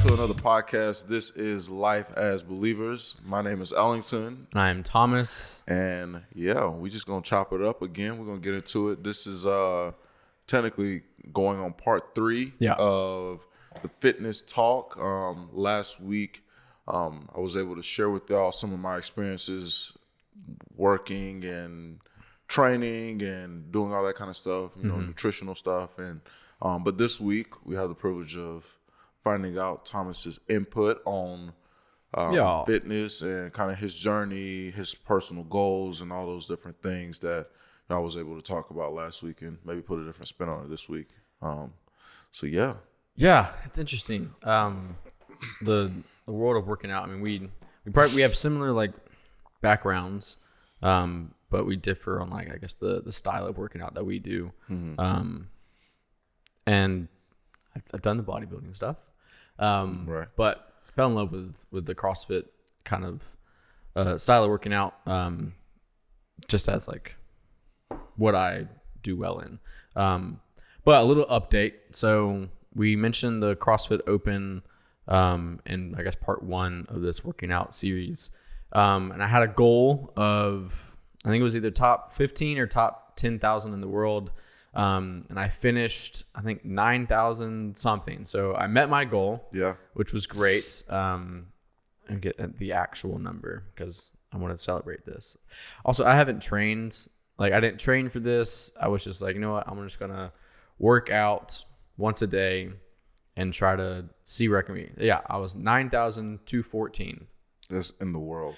to another podcast. This is Life as Believers. My name is Ellington. And I'm Thomas. And yeah, we just going to chop it up again. We're going to get into it. This is technically going on part 3 of the fitness talk. Last week, I was able to share with y'all some of my experiences working and training and doing all that kind of stuff, you know, nutritional stuff. And but this week, we have the privilege of finding out Thomas's input on fitness and kind of his journey, his personal goals, and all those different things that I was able to talk about last week and maybe put a different spin on it this week. So yeah, it's interesting. The world of working out. I mean, we have similar like backgrounds, but we differ on like I guess the style of working out that we do. And I've done the bodybuilding stuff. Right. But I fell in love with the CrossFit kind of style of working out, just as like what I do well in. But a little update. So we mentioned the CrossFit Open in I guess part 1 of this working out series. And I had a goal of, I think it was either top 15 or top 10,000 in the world. And I finished, I think 9,000 something. So I met my goal, which was great. And get the actual number because I want to celebrate this. Also, I haven't trained, like I didn't train for this. I was just like, you know what? I'm just going to work out once a day and try to see where I can be. Yeah, I was 9,214. That's in the world.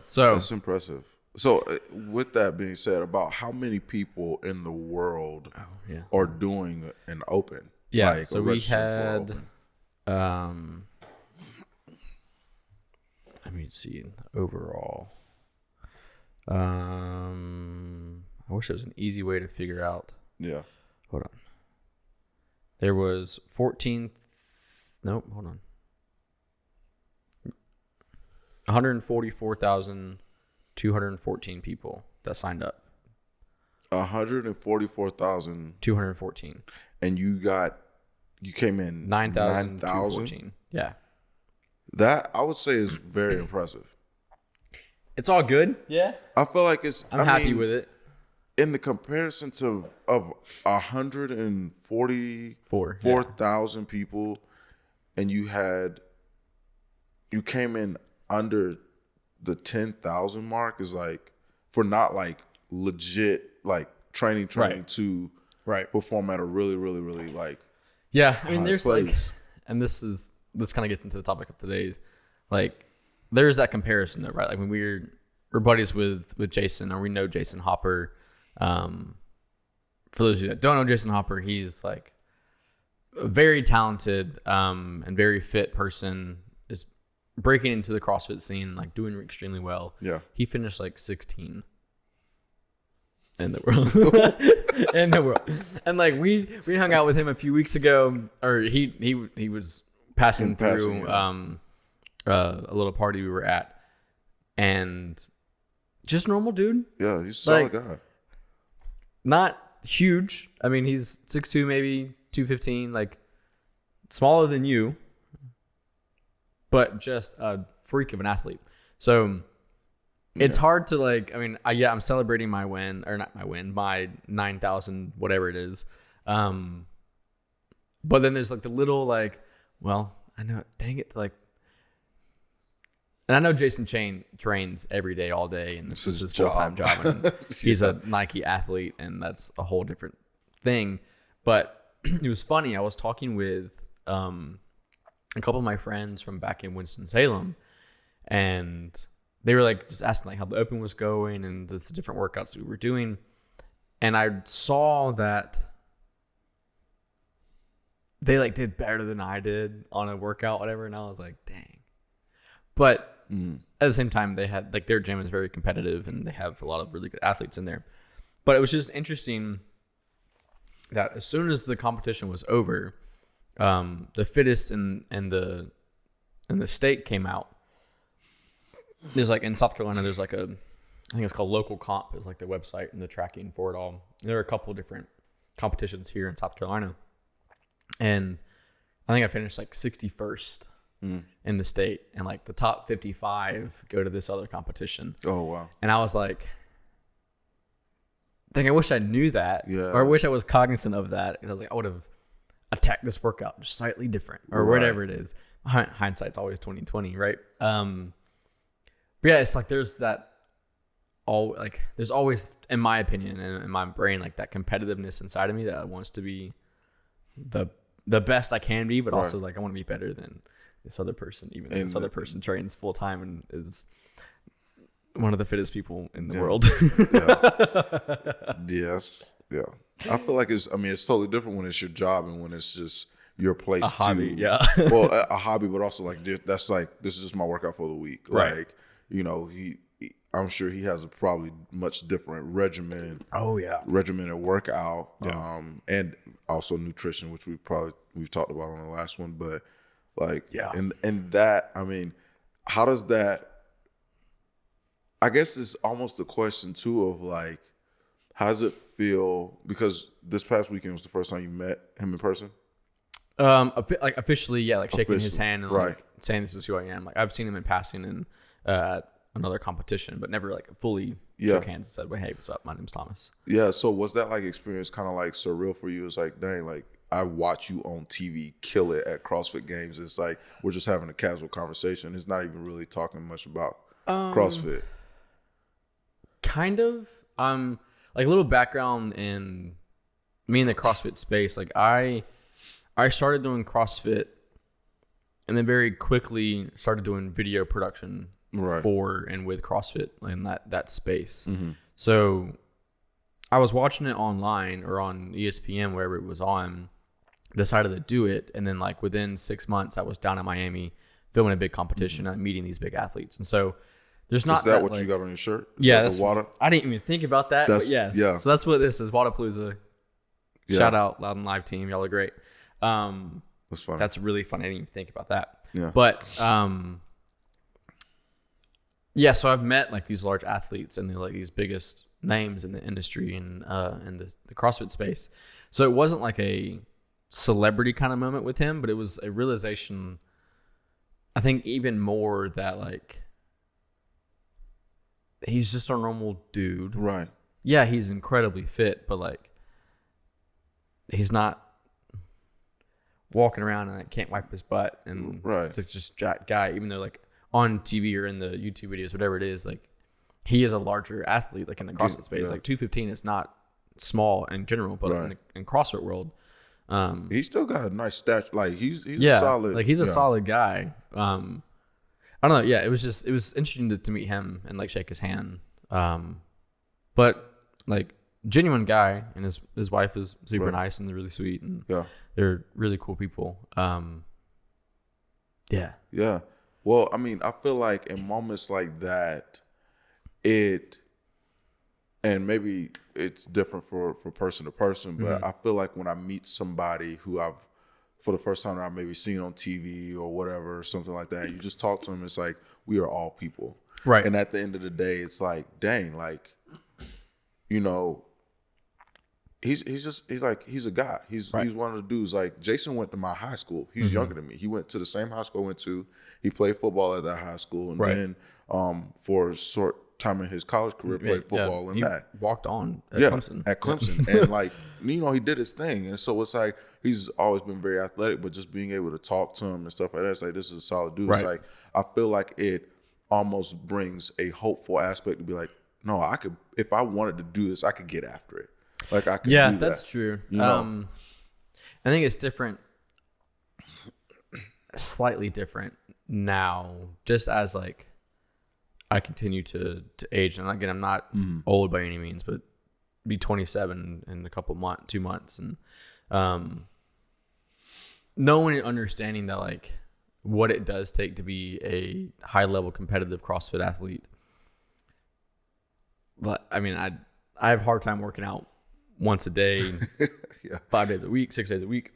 So that's impressive. So with that being said, about how many people in the world are doing an open? Yeah, like so we had, let me see, overall. I wish there was an easy way to figure out. Yeah. Hold on. There was 144,214 people that signed up. 144,214. And you came in 9,214. Yeah. That I would say is very impressive. It's all good. Yeah. I feel like I'm happy with it. In the comparison of 144,000 people, and you came in under the 10,000 mark, is like for not like legit like training to perform at a really, really, really like I mean there's place. Like, and this kind of gets into the topic of today's, like there's that comparison though, right? Like when we're buddies with Jason, or we know Jason Hopper. For those of you that don't know Jason Hopper, he's like a very talented and very fit person, is breaking into the CrossFit scene, like doing extremely well. Yeah. He finished like 16 in the world. And like we hung out with him a few weeks ago, or he was passing through a little party we were at, and just normal dude. Yeah, he's a solid guy. Not huge. I mean, he's 6'2", maybe 215, like smaller than you, but just a freak of an athlete. So it's hard to like, I mean, I'm celebrating my win, or not my win, my 9,000, whatever it is. But then there's like the little like, well, I know, dang it, like, and I know Jason trains every day, all day, and this is his full-time job. And he's a Nike athlete, and that's a whole different thing. But it was funny. I was talking with a couple of my friends from back in Winston-Salem, and they were like just asking like how the open was going and the different workouts we were doing. And I saw that they like did better than I did on a workout, whatever, and I was like, dang. But at the same time, they had like their gym is very competitive and they have a lot of really good athletes in there. But it was just interesting that as soon as the competition was over, the fittest in the state came out. There's like in South Carolina, there's like I think it's called Local Comp is like the website and the tracking for it all. There are a couple of different competitions here in South Carolina, and I think I finished like 61st in the state, and like the top 55 go to this other competition. Oh, wow. And I was like, dang, I wish I knew that. Yeah. Or I wish I was cognizant of that. And I was like, I would have attacked this workout just slightly different, or whatever it is. Hindsight's always 20/20, right? But yeah, it's like there's always, in my opinion and in my brain, like that competitiveness inside of me that wants to be the best I can be, but also like I want to be better than this other person, even though this other person trains full time and is one of the fittest people in the world. Yes. Yeah. I feel like it's totally different when it's your job and when it's just your place a hobby. Yeah. Well, a hobby, but also like that's like, this is just my workout for the week. Right. Like, I'm sure he has a probably much different regimen. Oh yeah. Regimen and workout. Yeah. And also nutrition, which we've talked about on the last one, but like, and that, I mean, how does that, I guess it's almost the question too of like, how does it feel? Because this past weekend was the first time you met him in person. Like officially, yeah, like shaking his hand and like saying this is who I am. Like I've seen him in passing in another competition, but never like fully shook hands and said, "Well, hey, what's up? My name's Thomas." Yeah. So was that like experience kind of like surreal for you? It's like, dang, like I watch you on TV kill it at CrossFit Games. It's like we're just having a casual conversation. It's not even really talking much about CrossFit. Kind of. Like a little background in me in the CrossFit space. Like I started doing CrossFit and then very quickly started doing video production for and with CrossFit in that space. Mm-hmm. So I was watching it online or on ESPN, wherever it was on, decided to do it. And then like within 6 months, I was down in Miami filming a big competition and meeting these big athletes. And so there's not. Is that what like, you got on your shirt? Yeah, that's water. I didn't even think about that. But yes. Yeah. So that's what this is. Wadapalooza. Yeah. Shout out Loud and Live team. Y'all are great. That's fun. That's really fun. I didn't even think about that. Yeah. But yeah. So I've met like these large athletes and like these biggest names in the industry and in the CrossFit space. So it wasn't like a celebrity kind of moment with him, but it was a realization. I think even more that like. He's just a normal dude. Right. Yeah, he's incredibly fit, but like he's not walking around and like, can't wipe his butt and it's just jacked guy, even though like on TV or in the YouTube videos, whatever it is, like he is a larger athlete, like in the CrossFit space. Like 215 is not small in general, but in CrossFit world. He's still got a nice stature. Like he's a solid. Like he's a solid guy. I don't know. Yeah, it was interesting to meet him and like shake his hand. But like genuine guy, and his wife is super nice and they're really sweet and they're really cool people. Yeah. Yeah. Well, I mean, I feel like in moments like that, and maybe it's different for person to person, but I feel like when I meet somebody who I've for the first time that I've maybe seen on TV or whatever, or something like that, you just talk to them, it's like, we are all people. Right. And at the end of the day, it's like, dang, like, you know, he's a guy. He's one of the dudes. Like, Jason went to my high school. He's younger than me. He went to the same high school I went to. He played football at that high school. And then for a short time in his college career, played football in that. Walked on at Clemson. At Clemson. And like, you know, he did his thing. And so it's like, he's always been very athletic, but just being able to talk to him and stuff like that, it's like, this is a solid dude. It's like, I feel like it almost brings a hopeful aspect to be like, no, I could, if I wanted to do this, I could get after it. Like I could do that. That's true. You know? I think it's different, slightly different now, just as like, I continue to age, and again, I'm not old by any means, but be 27 in a couple months, 2 months, and knowing and understanding that like what it does take to be a high level competitive CrossFit athlete. But I mean, I have a hard time working out once a day, 5 days a week, 6 days a week.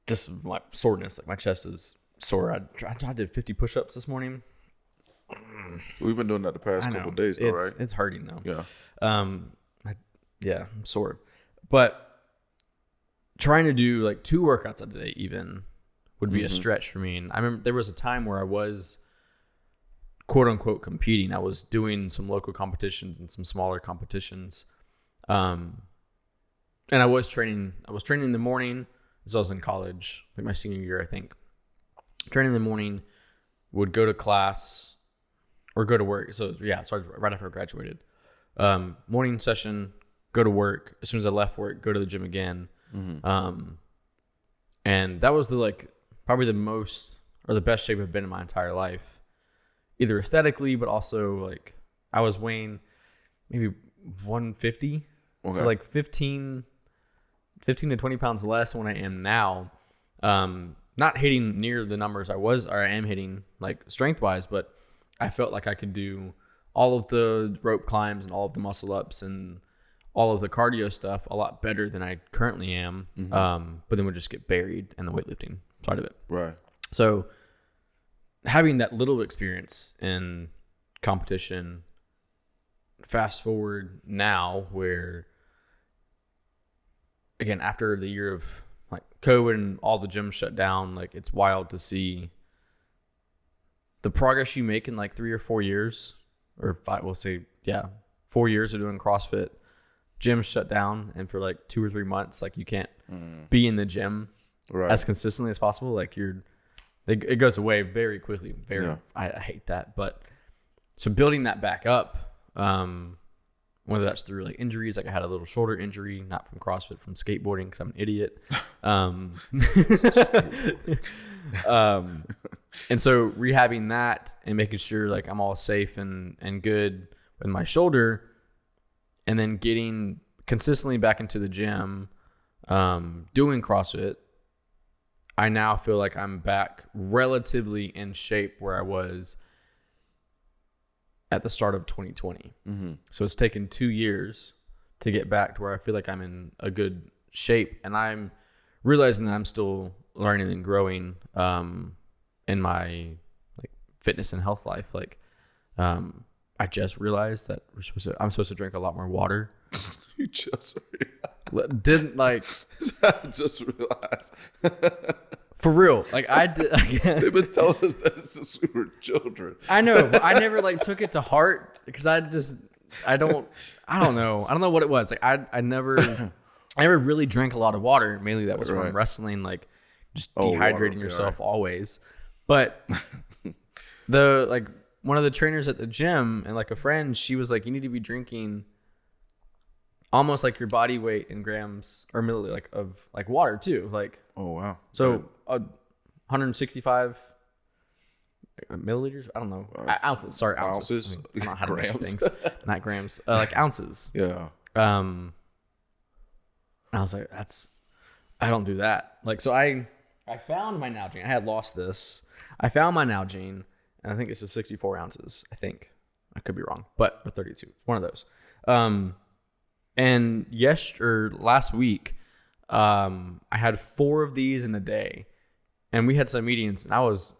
Just my soreness, like my chest is sore. I did 50 push-ups this morning. We've been doing that the past couple of days, though, right? It's hurting though. Yeah. I'm sore, but trying to do like 2 workouts a day even would be a stretch for me. And I remember there was a time where I was quote unquote competing. I was doing some local competitions and some smaller competitions. And I was training in the morning. This was in college, like my senior year, I think. Training in the morning, would go to class or go to work. So yeah, it started right after I graduated. Morning session, go to work. As soon as I left work, go to the gym again. And that was probably the most or the best shape I've been in my entire life, either aesthetically, but also like I was weighing maybe 150. Okay. So like 15 to 20 pounds less than what I am now. Not hitting near the numbers I am hitting like strength wise, but I felt like I could do all of the rope climbs and all of the muscle ups and all of the cardio stuff a lot better than I currently am. But then would just get buried in the weightlifting side of it. Right. So having that little experience in competition, fast forward now where, again, after the year of like COVID and all the gyms shut down, like it's wild to see the progress you make in like 3 or 4 years, or 5, we'll say, 4 years of doing CrossFit. Gyms shut down, and for like 2 or 3 months, like you can't be in the gym as consistently as possible. Like it goes away very quickly. I hate that. But so building that back up, whether that's through like injuries, like I had a little shoulder injury, not from CrossFit, from skateboarding, because I'm an idiot. And so rehabbing that and making sure like I'm all safe and good with my shoulder, and then getting consistently back into the gym, doing CrossFit, I now feel like I'm back relatively in shape where I was at the start of 2020. So it's taken 2 years to get back to where I feel like I'm in a good shape, and I'm realizing that I'm still learning and growing in my like fitness and health life. Like I just realized that I'm supposed to drink a lot more water. You just realized. Didn't like I just realized. For real, like I did. They've been telling us that since we were children. I know, but I never like took it to heart because I don't know what it was. Like I never really drank a lot of water. Mainly that was from wrestling, like just dehydrating yourself always. But one of the trainers at the gym and like a friend, she was like, you need to be drinking almost like your body weight in grams or milliliters like of like water too. Like, oh wow. So 165 milliliters. I don't know. Ounces. Sorry, ounces. I don't know how to measure things. Not grams. Like ounces. Yeah. And I was like, I don't do that. Like, so I found my Nalgene. I had lost this. I found my Nalgene, and I think this is 64 ounces. I think I could be wrong, but or 32. One of those. And last week, I had 4 of these in a day, and we had some meetings, and I was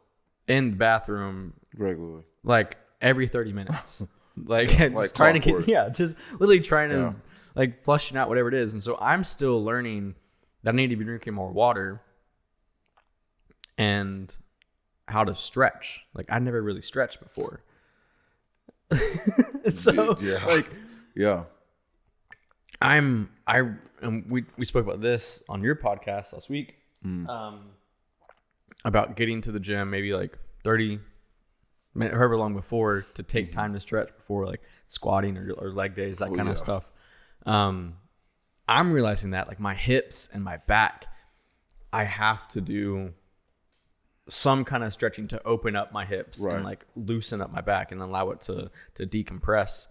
in the bathroom regularly, like every 30 minutes, like just trying to get, just literally trying to like flushing out whatever it is. And so I'm still learning that I need to be drinking more water and how to stretch. Like I never really stretched before. So we spoke about this on your podcast last week, about getting to the gym maybe like 30 minutes, however long before, to take time to stretch before like squatting or leg days, that kind of stuff. I'm realizing that like my hips and my back, I have to do some kind of stretching to open up my hips and like loosen up my back and allow it to decompress.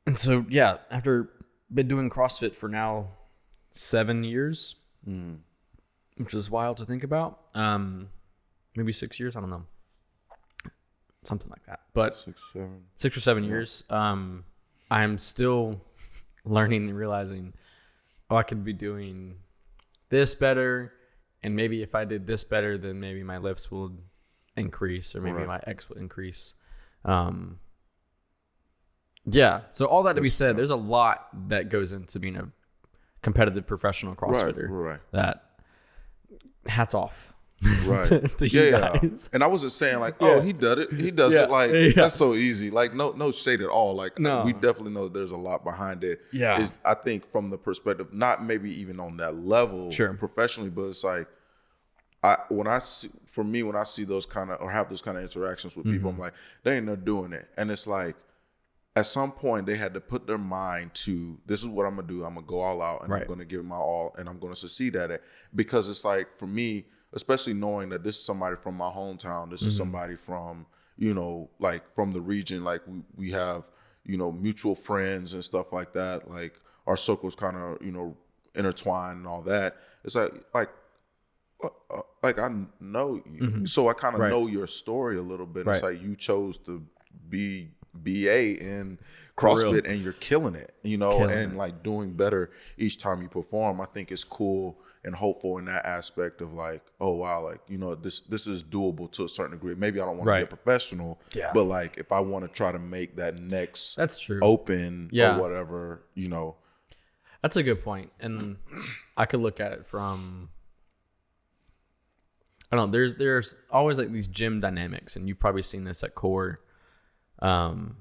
And so, after been doing CrossFit for now 7 years, which is wild to think about. Maybe 6 years, I don't know. Something like that. But 6 or 7 years, I'm still learning and realizing, I could be doing this better. And maybe if I did this better, then maybe my lifts will increase, or maybe my X will increase. So all that to be said, there's a lot that goes into being competitive professional CrossFitter. Right. That hats off. Right. to you guys. And I wasn't saying like, oh, he does it. He does it like that's so easy. Like no shade at all. Like we definitely know there's a lot behind it. Yeah. I think from the perspective, not maybe even on that level professionally, but it's like when I see those kind of or have those kind of interactions with people, I'm like, they ain't no doing it. And it's like at some point they had to put their mind to this is what I'm gonna do. I'm gonna go all out and I'm gonna give it my all and I'm gonna succeed at it. Because it's like for me, especially knowing that this is somebody from my hometown, this is somebody from, like from the region, like we have, mutual friends and stuff like that. Like our circles kind of, intertwined and all that. It's like I know you. So I kind of know your story a little bit. It's like you chose to be BA in CrossFit and you're killing it, like doing better each time you perform. I think it's cool and hopeful in that aspect of like, oh wow, like this is doable to a certain degree. Maybe I don't want to be a professional, but like if I want to try to make that next that's true open or whatever, That's a good point. And I could look at it from I don't know, there's always like these gym dynamics, and you've probably seen this at Core. There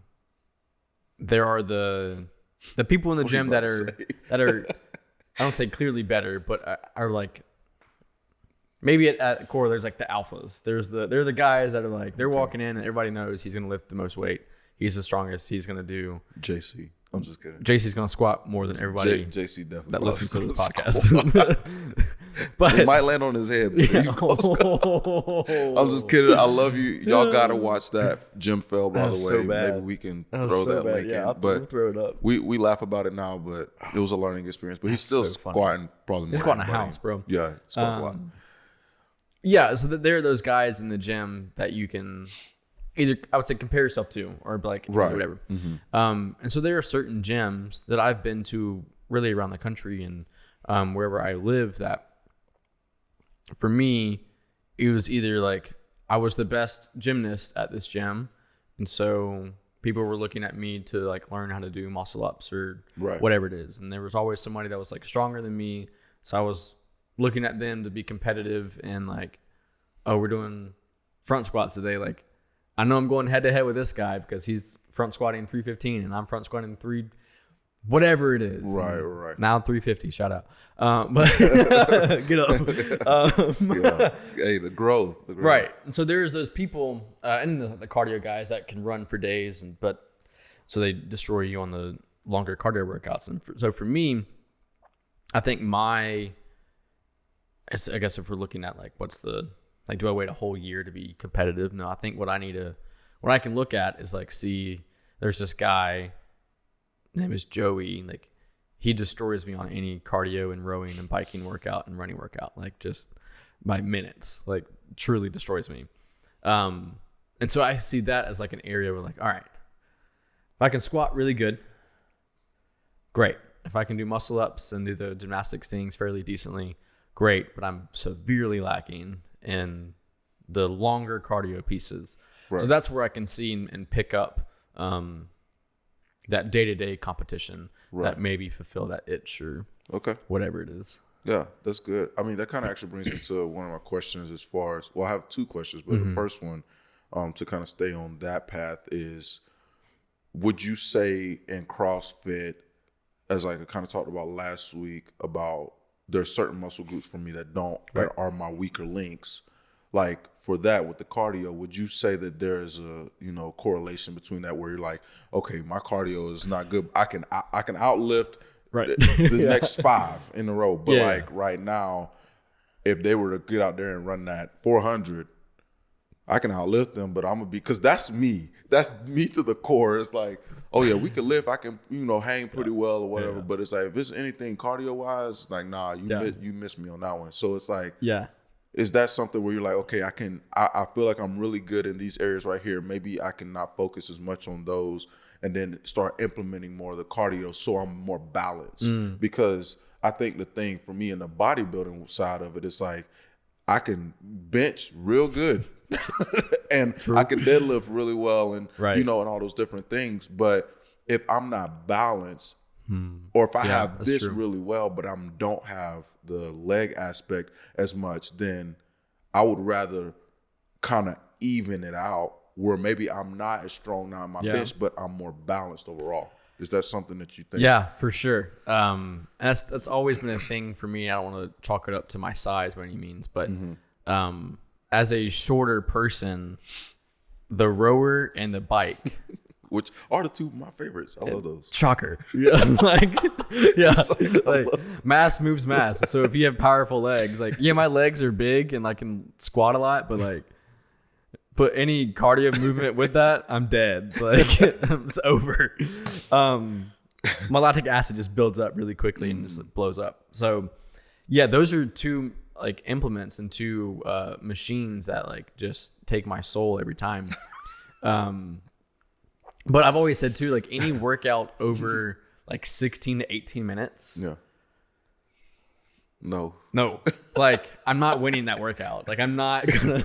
are the people in the gym that are I don't say clearly better, but are like maybe at Core there's like the alphas. They're the guys that are like they're walking in and everybody knows he's gonna lift the most weight. He's the strongest. He's gonna do JC. I'm just kidding. JC's gonna squat more than everybody. JC definitely that listens to this podcast. But it might land on his head. But I'm just kidding. I love you. Y'all gotta watch that Jim Fell, by the way. So maybe we can throw that link in. But throw it up. We laugh about it now, but it was a learning experience. But he's still squatting probably more. He's squatting a house, bro. Yeah, squats a lot. Yeah, so there are those guys in the gym that you can either, I would say, compare yourself to or like whatever. And so there are certain gyms that I've been to really around the country and wherever I live that for me, it was either like I was the best gymnast at this gym. And so people were looking at me to like learn how to do muscle ups or whatever it is. And there was always somebody that was like stronger than me. So I was looking at them to be competitive and like, oh, we're doing front squats today. Like, I know I'm going head to head with this guy because he's front squatting 315 and I'm front squatting whatever it is. Right. Now 350, shout out. But get up. Hey, the growth. Right. And so there's those people and the cardio guys that can run for days, so they destroy you on the longer cardio workouts. And so for me, I think I guess if we're looking at like do I wait a whole year to be competitive? No, I think what I can look at is like, see, there's this guy, his name is Joey, like he destroys me on any cardio and rowing and biking workout and running workout, like just by minutes, like truly destroys me. And so I see that as like an area where like, all right, if I can squat really good, great. If I can do muscle ups and do the gymnastics things fairly decently, great. But I'm severely lacking in the longer cardio pieces. So that's where I can see and pick up that day-to-day competition that maybe fulfill that itch or whatever it is. Yeah, that's good. I mean, that kind of actually brings me to one of my questions as far as, well, I have two questions, but the first one to kind of stay on that path is, would you say in CrossFit, as I kind of talked about last week, about there's certain muscle groups for me that that are my weaker links. Like for that with the cardio, would you say that there is a correlation between that where you're like, okay, my cardio is not good. I can outlift the next 5 in a row, but like right now, if they were to get out there and run that 400, I can outlift them, but I'm gonna be, because that's me to the core. It's like, oh yeah, we can lift. I can, hang pretty well or whatever. But it's like, if it's anything cardio wise, like, nah, you missed me on that one. So it's like, is that something where you're like, okay, I feel like I'm really good in these areas right here. Maybe I can not focus as much on those and then start implementing more of the cardio so I'm more balanced. Because I think the thing for me in the bodybuilding side of it is like, I can bench real good and I can deadlift really well and, and all those different things. But if I'm not balanced, Or if I have this really well, but I don't have the leg aspect as much, then I would rather kind of even it out where maybe I'm not as strong now in my bench, but I'm more balanced overall. Is that something that you think? Yeah, for sure. That's always been a thing for me. I don't want to chalk it up to my size by any means, but as a shorter person, the rower and the bike, which are the two of my favorites. I love those. Shocker. Yeah. Mass moves mass. So if you have powerful legs, my legs are big and I can squat a lot, but put any cardio movement with that, I'm dead. It's over. My lactic acid just builds up really quickly and just blows up. So yeah, those are two implements and two machines that just take my soul every time. But I've always said too, any workout over 16 to 18 minutes. Yeah. No. I'm not winning that workout. I'm not gonna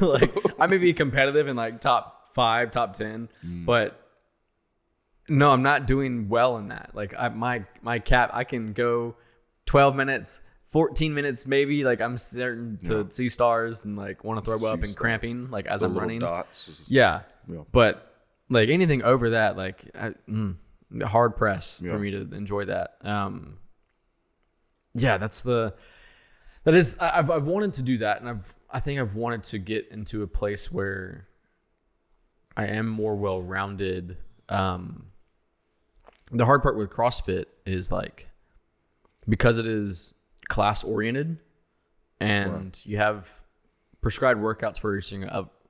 I may be competitive in top 5, top 10, but no, I'm not doing well in that. My cap, I can go 12 minutes, 14 minutes maybe. I'm starting to see stars and want to throw up and cramping as I'm running. Dots. Yeah. But anything over that, hard press for me to enjoy that. I've wanted to do that, and I think I've wanted to get into a place where I am more well-rounded. The hard part with CrossFit is because it is class-oriented, and you have prescribed workouts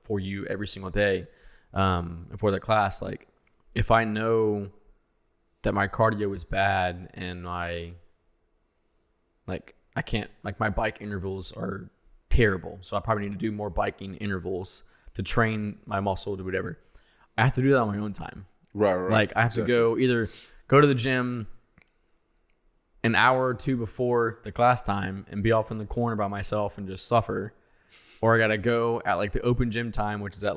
for you every single day. For the class, if I know that my cardio is bad and I can't, my bike intervals are terrible, so I probably need to do more biking intervals to train my muscle to whatever. I have to do that on my own time. Right. I have to either go to the gym an hour or two before the class time and be off in the corner by myself and just suffer, or I gotta go at the open gym time, which is at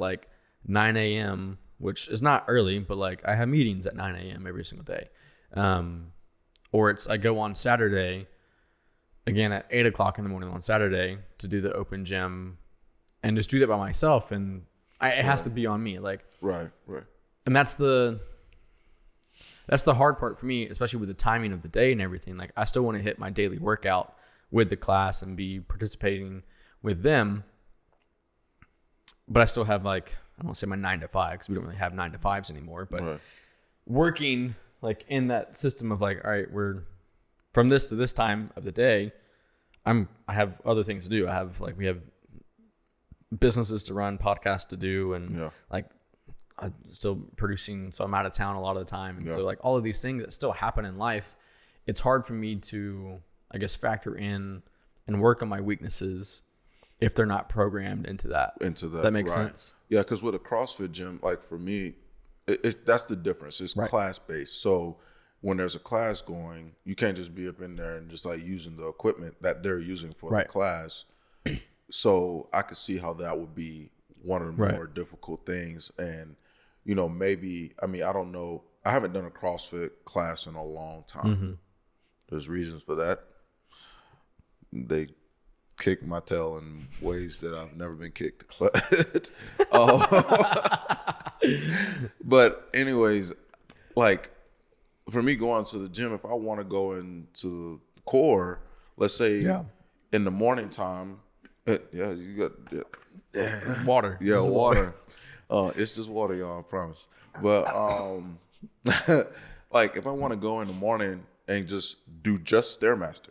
9 a.m., which is not early, but I have meetings at 9 a.m. every single day. Or I go on Saturday, again at 8 o'clock in the morning on Saturday to do the open gym and just do that by myself. And it has to be on me. Right. And that's the hard part for me, especially with the timing of the day and everything. I still want to hit my daily workout with the class and be participating with them. But I still have I don't want to say my 9 to 5 because we don't really have 9 to 5s anymore, but working in that system of all right, we're from this to this time of the day. I have other things to do. We have businesses to run, podcasts to do, and I'm still producing. So I'm out of town a lot of the time. And so all of these things that still happen in life, it's hard for me to, factor in and work on my weaknesses if they're not programmed into that. That makes sense. Yeah, because with a CrossFit gym, for me, that's the difference. It's class-based. So when there's a class going, you can't just be up in there and just using the equipment that they're using for the class. So I could see how that would be one of the more difficult things. And, maybe, I don't know. I haven't done a CrossFit class in a long time. Mm-hmm. There's reasons for that. They kick my tail in ways that I've never been kicked. But anyways, for me going to the gym, if I want to go into the core, let's say in the morning time, you got water. Yeah, water. It's just water, y'all, I promise. But if I want to go in the morning and just do Stairmaster,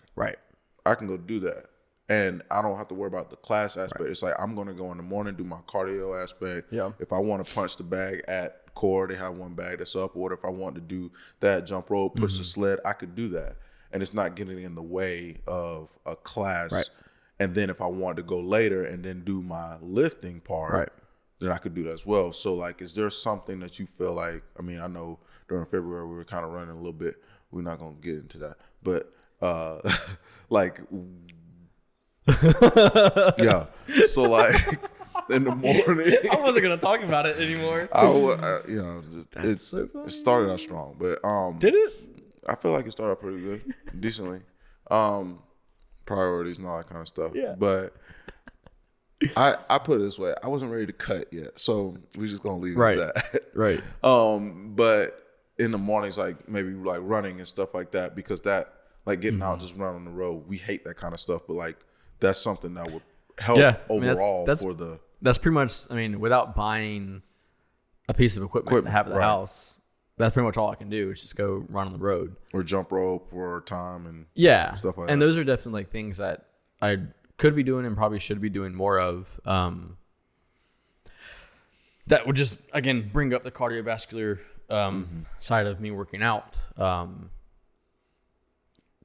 I can go do that. And I don't have to worry about the class aspect. It's I'm going to go in the morning, do my cardio aspect. Yeah. If I want to punch the bag at core, they have one bag that's up. Or if I want to do that jump rope, push the sled, I could do that. And it's not getting in the way of a class. And then if I want to go later and then do my lifting part, then I could do that as well. So, is there something that you feel I know during February we were kind of running a little bit. We're not going to get into that. But, yeah. So in the morning, I wasn't gonna talk about it anymore. It started out strong, but did it? I feel like it started pretty good, decently. Priorities and all that kind of stuff. Yeah. But I put it this way: I wasn't ready to cut yet, so we're just gonna leave it at that. Right. But in the mornings, like maybe like running and stuff like that, because that like getting out, just running on the road, we hate that kind of stuff. But like that's something that would help overall for the. That's pretty much. I mean, without buying a piece of equipment to have at the house, that's pretty much all I can do is just go run on the road or jump rope or time and stuff like that. And those are definitely like things that I could be doing and probably should be doing more of. That would just again bring up the cardiovascular side of me working out.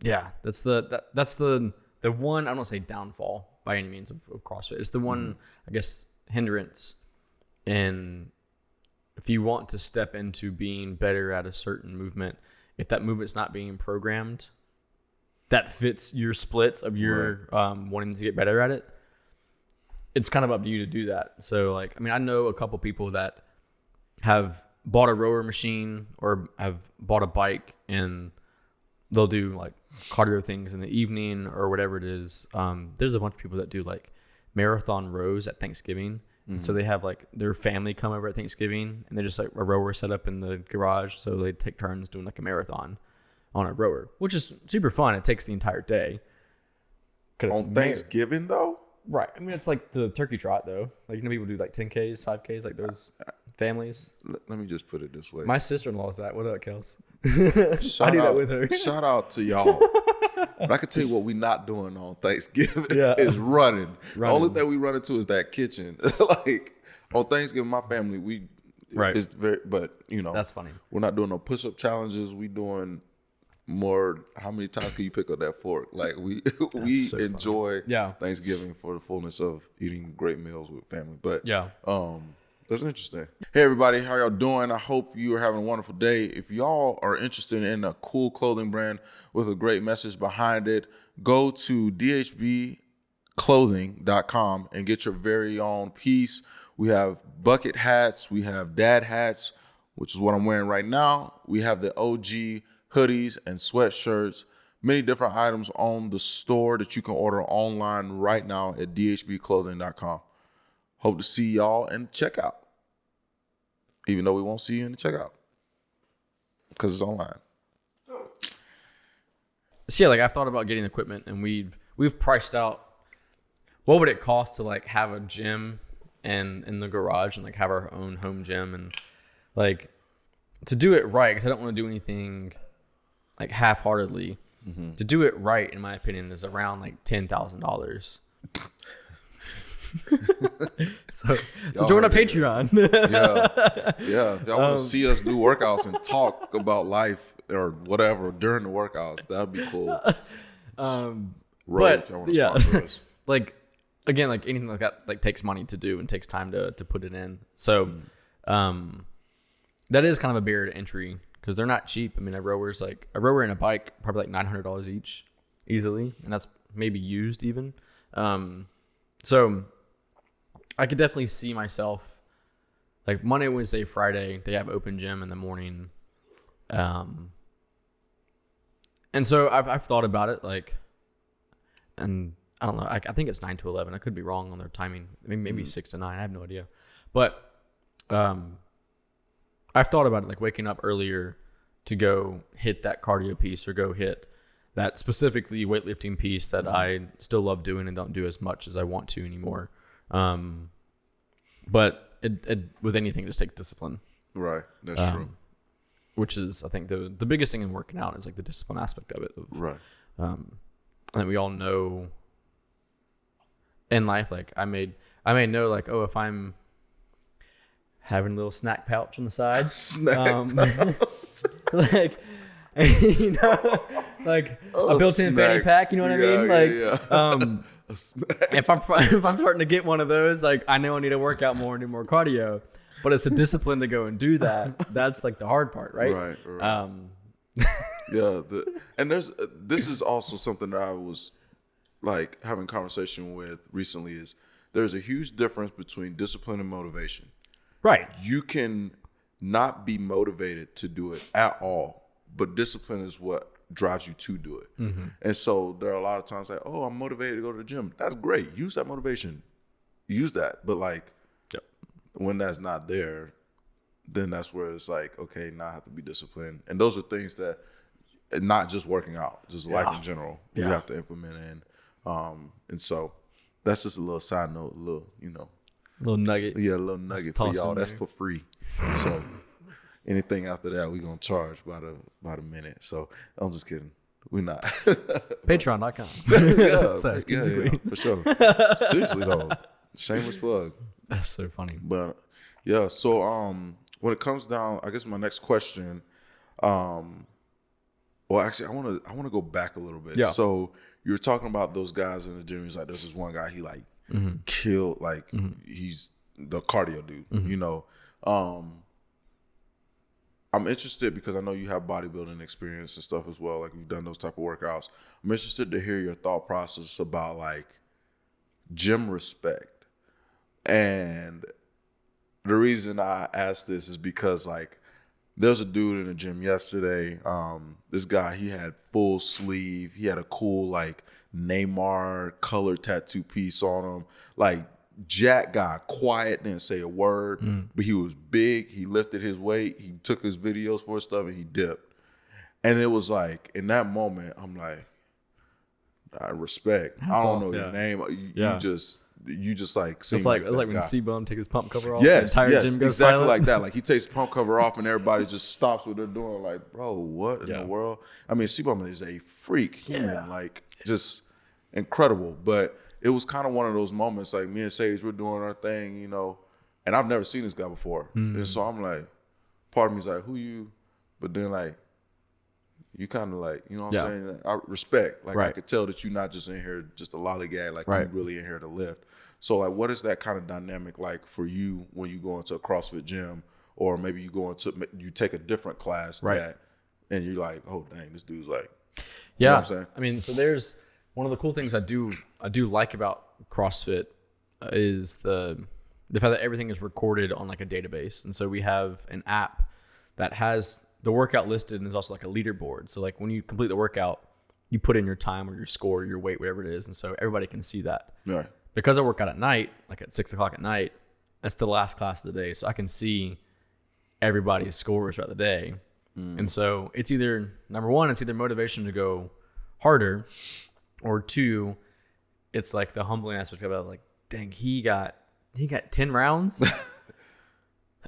That's the one, I don't say downfall by any means of CrossFit. It's the one, I guess, hindrance. And if you want to step into being better at a certain movement, if that movement's not being programmed, that fits your splits of your wanting to get better at it, it's kind of up to you to do that. So, like, I mean, I know a couple people that have bought a rower machine or have bought a bike and they'll do like cardio things in the evening or whatever it is. There's a bunch of people that do like marathon rows at Thanksgiving. And so they have like their family come over at Thanksgiving and they're just like a rower set up in the garage. So they take turns doing like a marathon on a rower, which is super fun. It takes the entire day. On Thanksgiving though? Right. I mean, it's like the turkey trot though. Like, you know, people do like 10Ks, 5Ks, like those families. Let me just put it this way. My sister-in-law's that. What up, Kels? I do that with her. Shout out to y'all. But I can tell you what we're not doing on Thanksgiving is running. The only thing we run into is that kitchen. Like on Thanksgiving, my family, it's very, but you know, that's funny. We're not doing no push-up challenges. We doing more. How many times can you pick up that fork? Like we so enjoy Thanksgiving for the fullness of eating great meals with family. But that's interesting. Hey everybody, how y'all doing? I hope you are having a wonderful day. If y'all are interested in a cool clothing brand with a great message behind it, go to dhbclothing.com and get your very own piece. We have bucket hats, we have dad hats, which is what I'm wearing right now. We have the OG hoodies and sweatshirts, many different items on the store that you can order online right now at dhbclothing.com. Hope to see y'all in the checkout, even though we won't see you in the checkout because it's online. So yeah, like I've thought about getting equipment, and we've priced out what would it cost to like have a gym and in the garage and like have our own home gym, and like to do it right, because I don't want to do anything like half-heartedly. To do it right, in my opinion, is around like $10,000. so join our Patreon. If y'all want to see us do workouts and talk about life or whatever during the workouts, that'd be cool. But like again, like anything like that like takes money to do and takes time to put it in. So that is kind of a barrier to entry because they're not cheap. I mean, a rower and a bike probably like $900 each easily, and that's maybe used even. So I could definitely see myself like Monday, Wednesday, Friday, they have open gym in the morning. And so I've thought about it, like, and I don't know, I think it's 9 to 11. I could be wrong on their timing. Maybe 6 to 9. I have no idea. But I've thought about it, like waking up earlier to go hit that cardio piece or go hit that specifically weightlifting piece that I still love doing and don't do as much as I want to anymore. But it with anything, just take discipline. Right. That's true. Which is, I think, the biggest thing in working out is like the discipline aspect of it. Right. And we all know in life, like I may know, like, oh, if I'm having a little snack pouch on the side, like, you know, like a built-in fanny pack, you know what I mean? Like, if I'm starting to get one of those, like I know I need to work out more and do more cardio, but it's a discipline to go and do that. That's like the hard part, right? Right. And this is also something that I was like having conversation with recently is there's a huge difference between discipline and motivation. Right. You can not be motivated to do it at all, but discipline is what drives you to do it. And so there are a lot of times like, oh, I'm motivated to go to the gym. That's great. Use that motivation. Use that. But like when that's not there, then that's where it's like, okay, now I have to be disciplined. And those are things that, not just working out, just life in general, you have to implement in. And so that's just a little side note, a little, little nugget. Yeah, a little nugget for y'all. That's for free. So anything after that, we're going to charge by the minute. So I'm just kidding. We're not. Patreon.com. yeah, for sure. Seriously, though. Shameless plug. That's so funny. But, yeah, so when it comes down, I guess my next question, well, actually, I want to go back a little bit. Yeah. So you were talking about those guys in the gym. He's like, this is one guy he like killed, like he's the cardio dude, I'm interested because I know you have bodybuilding experience and stuff as well. Like you've done those type of workouts. I'm interested to hear your thought process about like gym respect. And the reason I asked this is because like there's a dude in the gym yesterday. This guy, he had full sleeve. He had a cool like Neymar color tattoo piece on him. Like Jack guy, quiet, didn't say a word, but he was big. He lifted his weight. He took his videos for his stuff and he dipped. And it was like, in that moment, I'm like, I respect. I don't know your name. You just like, it's like when C-Bum take his pump cover off. Yes, the entire gym goes exactly silent. like that. Like he takes the pump cover off and everybody just stops what they're doing. Like, bro, what in the world? I mean, C-Bum is a freak human, like just incredible. But it was kind of one of those moments, like me and Sage, we're doing our thing, and I've never seen this guy before. And so I'm like, part of me's like, who you? But then like, you kind of like, what I'm saying? Like, I respect. Like I could tell that you're not just in here just a lollygag, like you're really in here to lift. So like, what is that kind of dynamic like for you when you go into a CrossFit gym, or maybe you take a different class and you're like, oh dang, this dude's like, you know what I'm saying? I mean, so there's one of the cool things I do like about CrossFit is the fact that everything is recorded on like a database. And so we have an app that has the workout listed and there's also like a leaderboard. So like when you complete the workout, you put in your time or your score, or your weight, whatever it is. And so everybody can see that. Right. Because I work out at night, like at 6:00 at night, that's the last class of the day. So I can see everybody's scores throughout the day. And so it's either, number one, it's either motivation to go harder, or two, it's like the humbling aspect of it, like, dang, he got 10 rounds.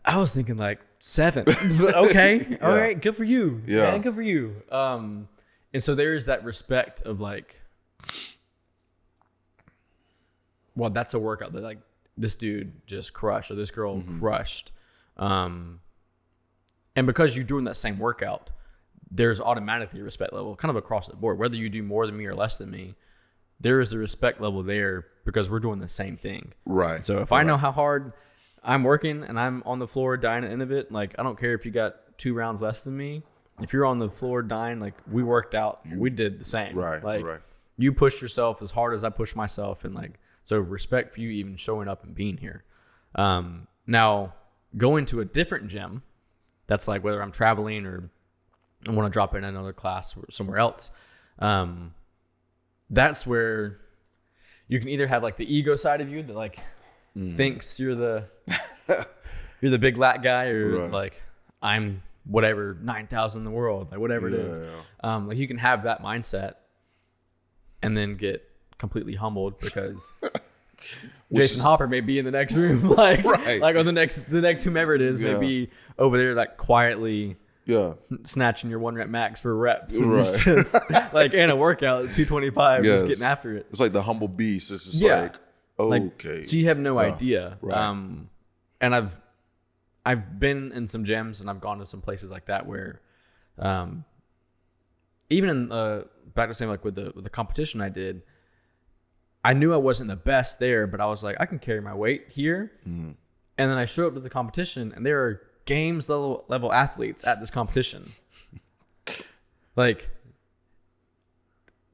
I was thinking like 7. But okay, all right, good for you. Yeah, man, good for you. And so there is that respect of like, well, that's a workout that like this dude just crushed, or this girl crushed. And because you're doing that same workout, there's automatically a respect level kind of across the board. Whether you do more than me or less than me, there is a respect level there because we're doing the same thing. Right. So if I know how hard I'm working and I'm on the floor dying at the end of it, like I don't care if you got 2 rounds less than me. If you're on the floor dying, like we worked out, we did the same. Right. Like you pushed yourself as hard as I pushed myself, and like, so respect for you even showing up and being here. Now going to a different gym, that's like whether I'm traveling or I want to drop in another class or somewhere else. That's where you can either have like the ego side of you that like thinks you're the big lat guy, or like I'm whatever 9,000 in the world, like whatever it is. Like you can have that mindset and then get completely humbled because Jason Hopper may be in the next room, like or the next whomever it is may be over there like quietly snatching your 1 rep max for reps. It's just like in a workout 225 just getting after it. It's like the humble beast. It's just like okay. So you have no idea. And I've been in some gyms and I've gone to some places like that where even in back to saying like with the competition I did, I knew I wasn't the best there, but I was like, I can carry my weight here. And then I show up to the competition and there are games level athletes at this competition. Like,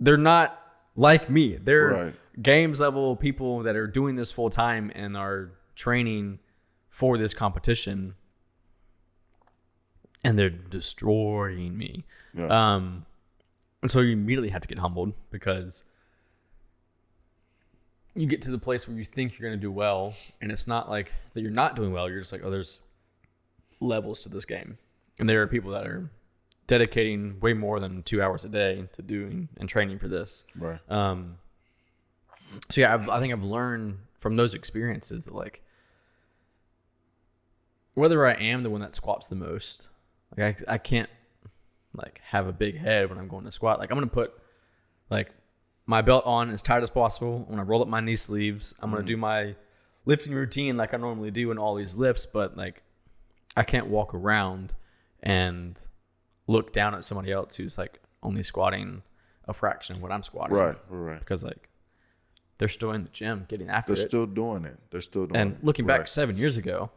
they're not like me. They're games level people that are doing this full time and are training for this competition. and they're destroying me. Yeah. And so you immediately have to get humbled, because you get to the place where you think you're going to do well, and it's not like that you're not doing well. You're just like, oh, there's levels to this game. And there are people that are dedicating way more than 2 hours a day to doing and training for this. Right. So yeah, I think I've learned from those experiences that, like, whether I am the one that squats the most, like I can't like have a big head when I'm going to squat. Like, I'm going to put like my belt on as tight as possible. I'm going to roll up my knee sleeves. I'm going to do my lifting routine like I normally do in all these lifts, but like I can't walk around and look down at somebody else who's like only squatting a fraction of what I'm squatting. Right. Because like they're still in the gym getting after it. They're still doing it. And looking back 7 years ago,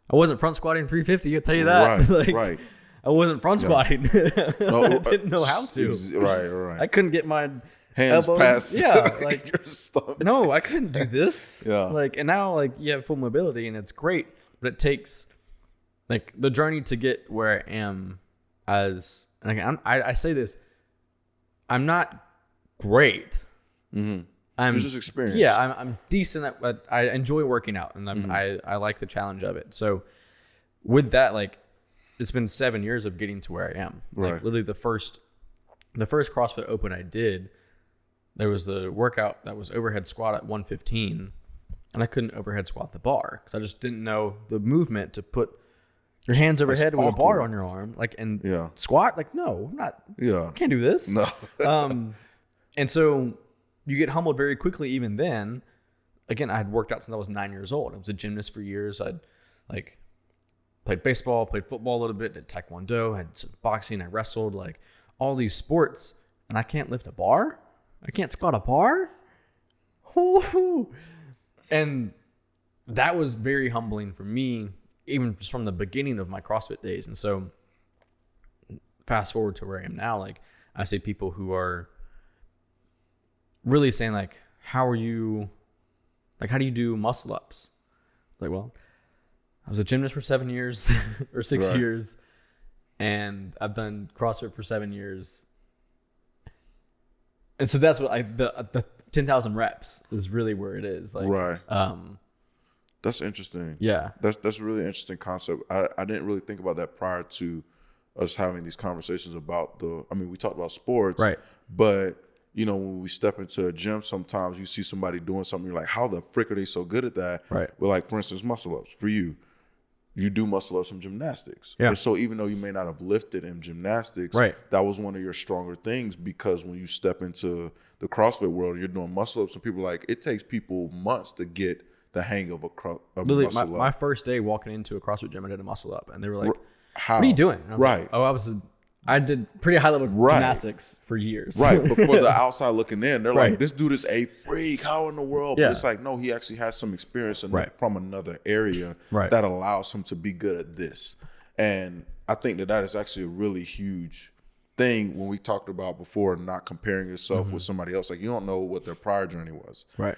I wasn't front squatting 350. I'll tell you that. Right. I wasn't front squatting. I didn't know how to. Right. I couldn't get my hands elbows, past like your stomach. No, I couldn't do this. Yeah. Like, and now like you have full mobility and it's great, but it takes like the journey to get where I am as, and again, I say this, I'm not great. Mm-hmm. I'm just experienced. Yeah, I'm decent at, but I enjoy working out, and I like the challenge of it. So with that, like, it's been 7 years of getting to where I am. Like, literally the first CrossFit Open I did, there was the workout that was overhead squat at 115, and I couldn't overhead squat the bar because I just didn't know the movement to put your hands overhead with a bar on your arm, like, and squat. Like, no, I'm not. Yeah, I can't do this. No. And so you get humbled very quickly. Even then, again, I had worked out since I was 9 years old. I was a gymnast for years. I'd like played baseball, played football a little bit, did taekwondo, had some boxing, I wrestled, like all these sports, and I can't lift a bar. I can't squat a bar. And that was very humbling for me, even just from the beginning of my CrossFit days. And so fast forward to where I am now, like I see people who are really saying like, how do you do muscle ups? Like, well, I was a gymnast for 7 years or 6 years, and I've done CrossFit for 7 years. And so that's what the 10,000 reps is really where it is. Like, that's interesting. Yeah. That's a really interesting concept. I didn't really think about that prior to us having these conversations about we talked about sports, right? But you know, when we step into a gym, sometimes you see somebody doing something, you're like, how the frick are they so good at that? Right. But like, for instance, muscle ups. For you do muscle ups in gymnastics. Yeah. And so even though you may not have lifted in gymnastics, that was one of your stronger things, because when you step into the CrossFit world, you're doing muscle ups, and people are like, it takes people months to get the hang of a muscle up. My first day walking into a CrossFit gym, I did a muscle up, and they were like, how? What are you doing? And I was like, I did pretty high level gymnastics for years. Right. But for the outside looking in, they're like, this dude is a freak. How in the world? But it's like, no, he actually has some experience from another area that allows him to be good at this. And I think that is actually a really huge thing when we talked about before, not comparing yourself with somebody else. Like, you don't know what their prior journey was. Right.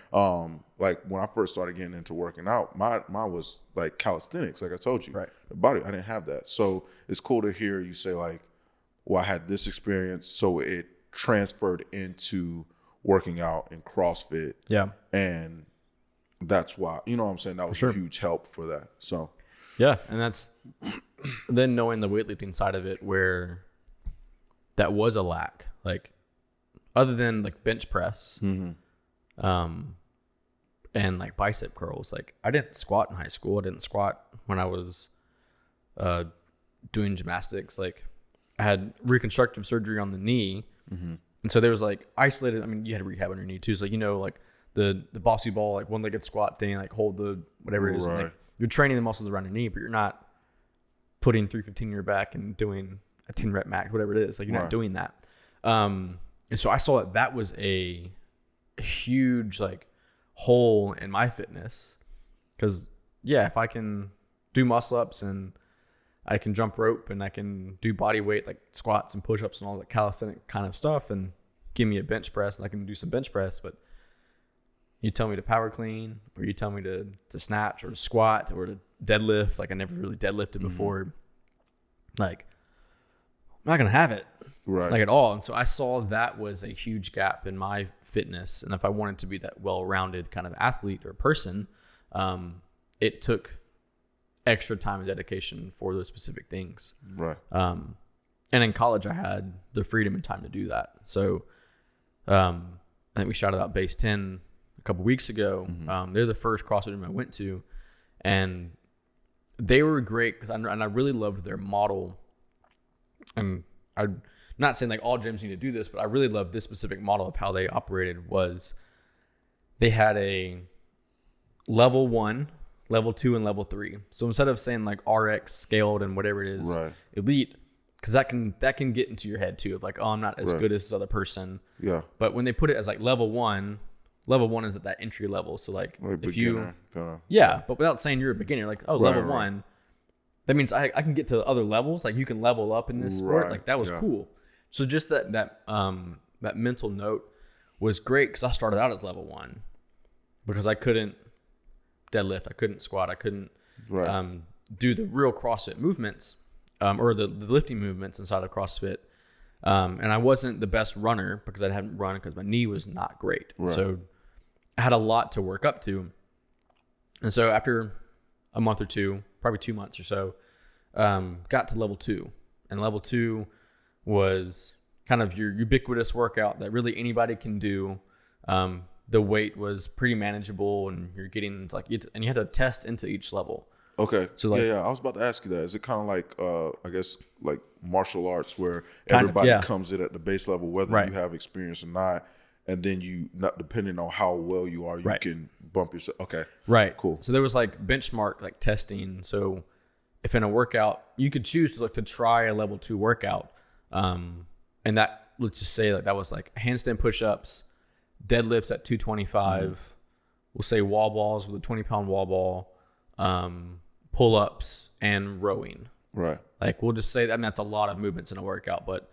Like when I first started getting into working out, mine was like calisthenics, like I told you. Right. Body, I didn't have that. So it's cool to hear you say like, well, I had this experience, so it transferred into working out in CrossFit. Yeah. And that's why, you know what I'm saying? That was a huge help for that. So, yeah. And that's then knowing the weightlifting side of it, where that was a lack, like other than like bench press, and like bicep curls. Like I didn't squat in high school. I didn't squat when I was doing gymnastics. Like, I had reconstructive surgery on the knee. And so there was like isolated, I mean, you had rehab on your knee too. So like, you know, like the bossy ball, like one-legged squat thing, like hold the, whatever it is. And, like, you're training the muscles around your knee, but you're not putting 315 in your back and doing a 10 rep max, whatever it is. Like, you're not doing that. And so I saw that was a huge like hole in my fitness. Cause yeah, if I can do muscle ups and I can jump rope and I can do body weight, like squats and push-ups and all that calisthenic kind of stuff, and give me a bench press and I can do some bench press. But you tell me to power clean, or you tell me to snatch or to squat or to deadlift. Like, I never really deadlifted before. Like, I'm not going to have it. Right. Like at all. And so I saw that was a huge gap in my fitness. And if I wanted to be that well-rounded kind of athlete or person, it took extra time and dedication for those specific things. Right. And in college, I had the freedom and time to do that. So I think we shouted out Base 10 a couple weeks ago. Mm-hmm. They're the first CrossFit gym I went to. And they were great because I really loved their model. And I'm not saying like all gyms need to do this, but I really loved this specific model of how they operated. Was they had a level 1, level 2, and level 3. So instead of saying like RX scaled and whatever it is, right. elite, because that can get into your head too of like, oh, I'm not as right. good as this other person. Yeah. But when they put it as like level 1 is at that entry level. So like if beginner, you, but without saying you're a beginner, like, oh, level 1, that means I can get to other levels. Like you can level up in this sport. Like that was cool. So just that mental note was great because I started out as level 1 because I couldn't deadlift, I couldn't squat, I couldn't do the real CrossFit movements or the lifting movements inside of CrossFit. And I wasn't the best runner because I hadn't run because my knee was not great. Right. So I had a lot to work up to. And so after a month or two, probably 2 months or so, got to level 2. And level 2 was kind of your ubiquitous workout that really anybody can do. The weight was pretty manageable, and you're getting like, and you had to test into each level. Okay. So like, I was about to ask you that. Is it kind of like, I guess, like martial arts where everybody comes in at the base level, whether you have experience or not, and then you, not depending on how well you are, you can bump yourself. Okay. Right. Cool. So there was like benchmark like testing. So if in a workout, you could choose to try a level 2 workout. And that, let's just say like that was like handstand push-ups, deadlifts at 225, we'll say wall balls with a 20-pound wall ball, pull-ups and rowing. Right. Like we'll just say that, and that's a lot of movements in a workout, but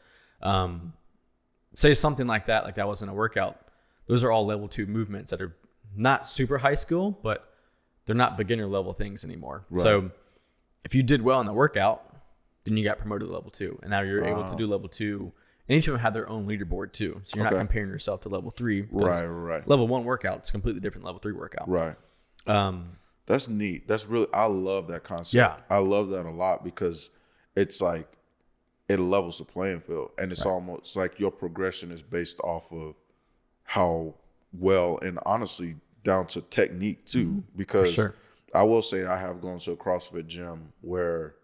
say something like that wasn't a workout. Those are all level 2 movements that are not super high skill, but they're not beginner level things anymore. Right. So if you did well in the workout, then you got promoted to level 2, and now you're able to do level 2. And each of them have their own leaderboard too. So you're not comparing yourself to level 3. Right. Level 1 workout is completely different level 3 workout. Right. That's neat. That's really, I love that concept. Yeah. I love that a lot because it's like, it levels the playing field. And it's almost like your progression is based off of how well, and honestly, down to technique too. Because I will say I have gone to a CrossFit gym where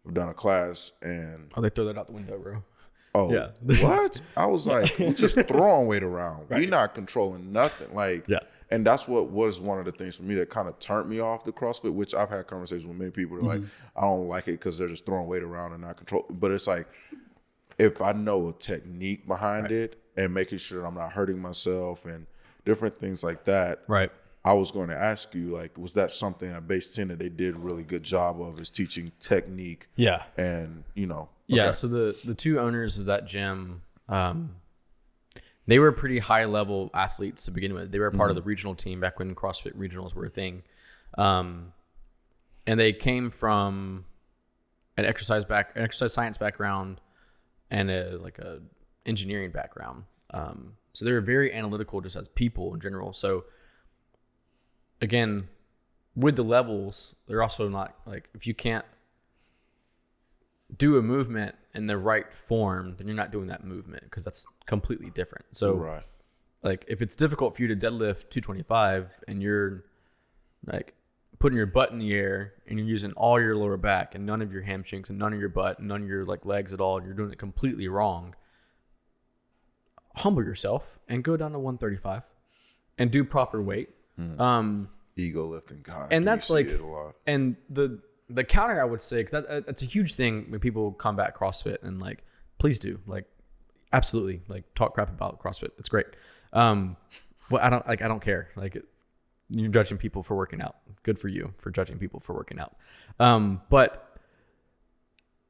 we've done a class and... Oh, they throw that out the window, bro. Oh, yeah. What? I was like, we're just throwing weight around. We're not controlling nothing. Like, and that's what was one of the things for me that kind of turned me off the CrossFit, which I've had conversations with many people that are like, I don't like it because they're just throwing weight around and not control. But it's like, if I know a technique behind it and making sure that I'm not hurting myself and different things like that. Right. I was going to ask you, like, was that something at Base 10 that they did a really good job of, is teaching technique? Yeah. And, you know. Okay. Yeah, so the 2 owners of that gym, they were pretty high-level athletes to begin with. They were a part of the regional team back when CrossFit regionals were a thing. And they came from an exercise science background and a engineering background. So they were very analytical just as people in general. So again, with the levels, they're also not like, if you can't do a movement in the right form, then you're not doing that movement because that's completely different. So like if it's difficult for you to deadlift 225 and you're like putting your butt in the air and you're using all your lower back and none of your hamstrings and none of your butt and none of your like legs at all, and you're doing it completely wrong, humble yourself and go down to 135 and do proper weight. Ego lifting, God, and that's like it a lot. And the counter I would say, because that's a huge thing when people combat CrossFit, and like, please do, like, absolutely, like, talk crap about CrossFit. It's great. Well, I don't care. Like, you're judging people for working out. Good for you for judging people for working out. But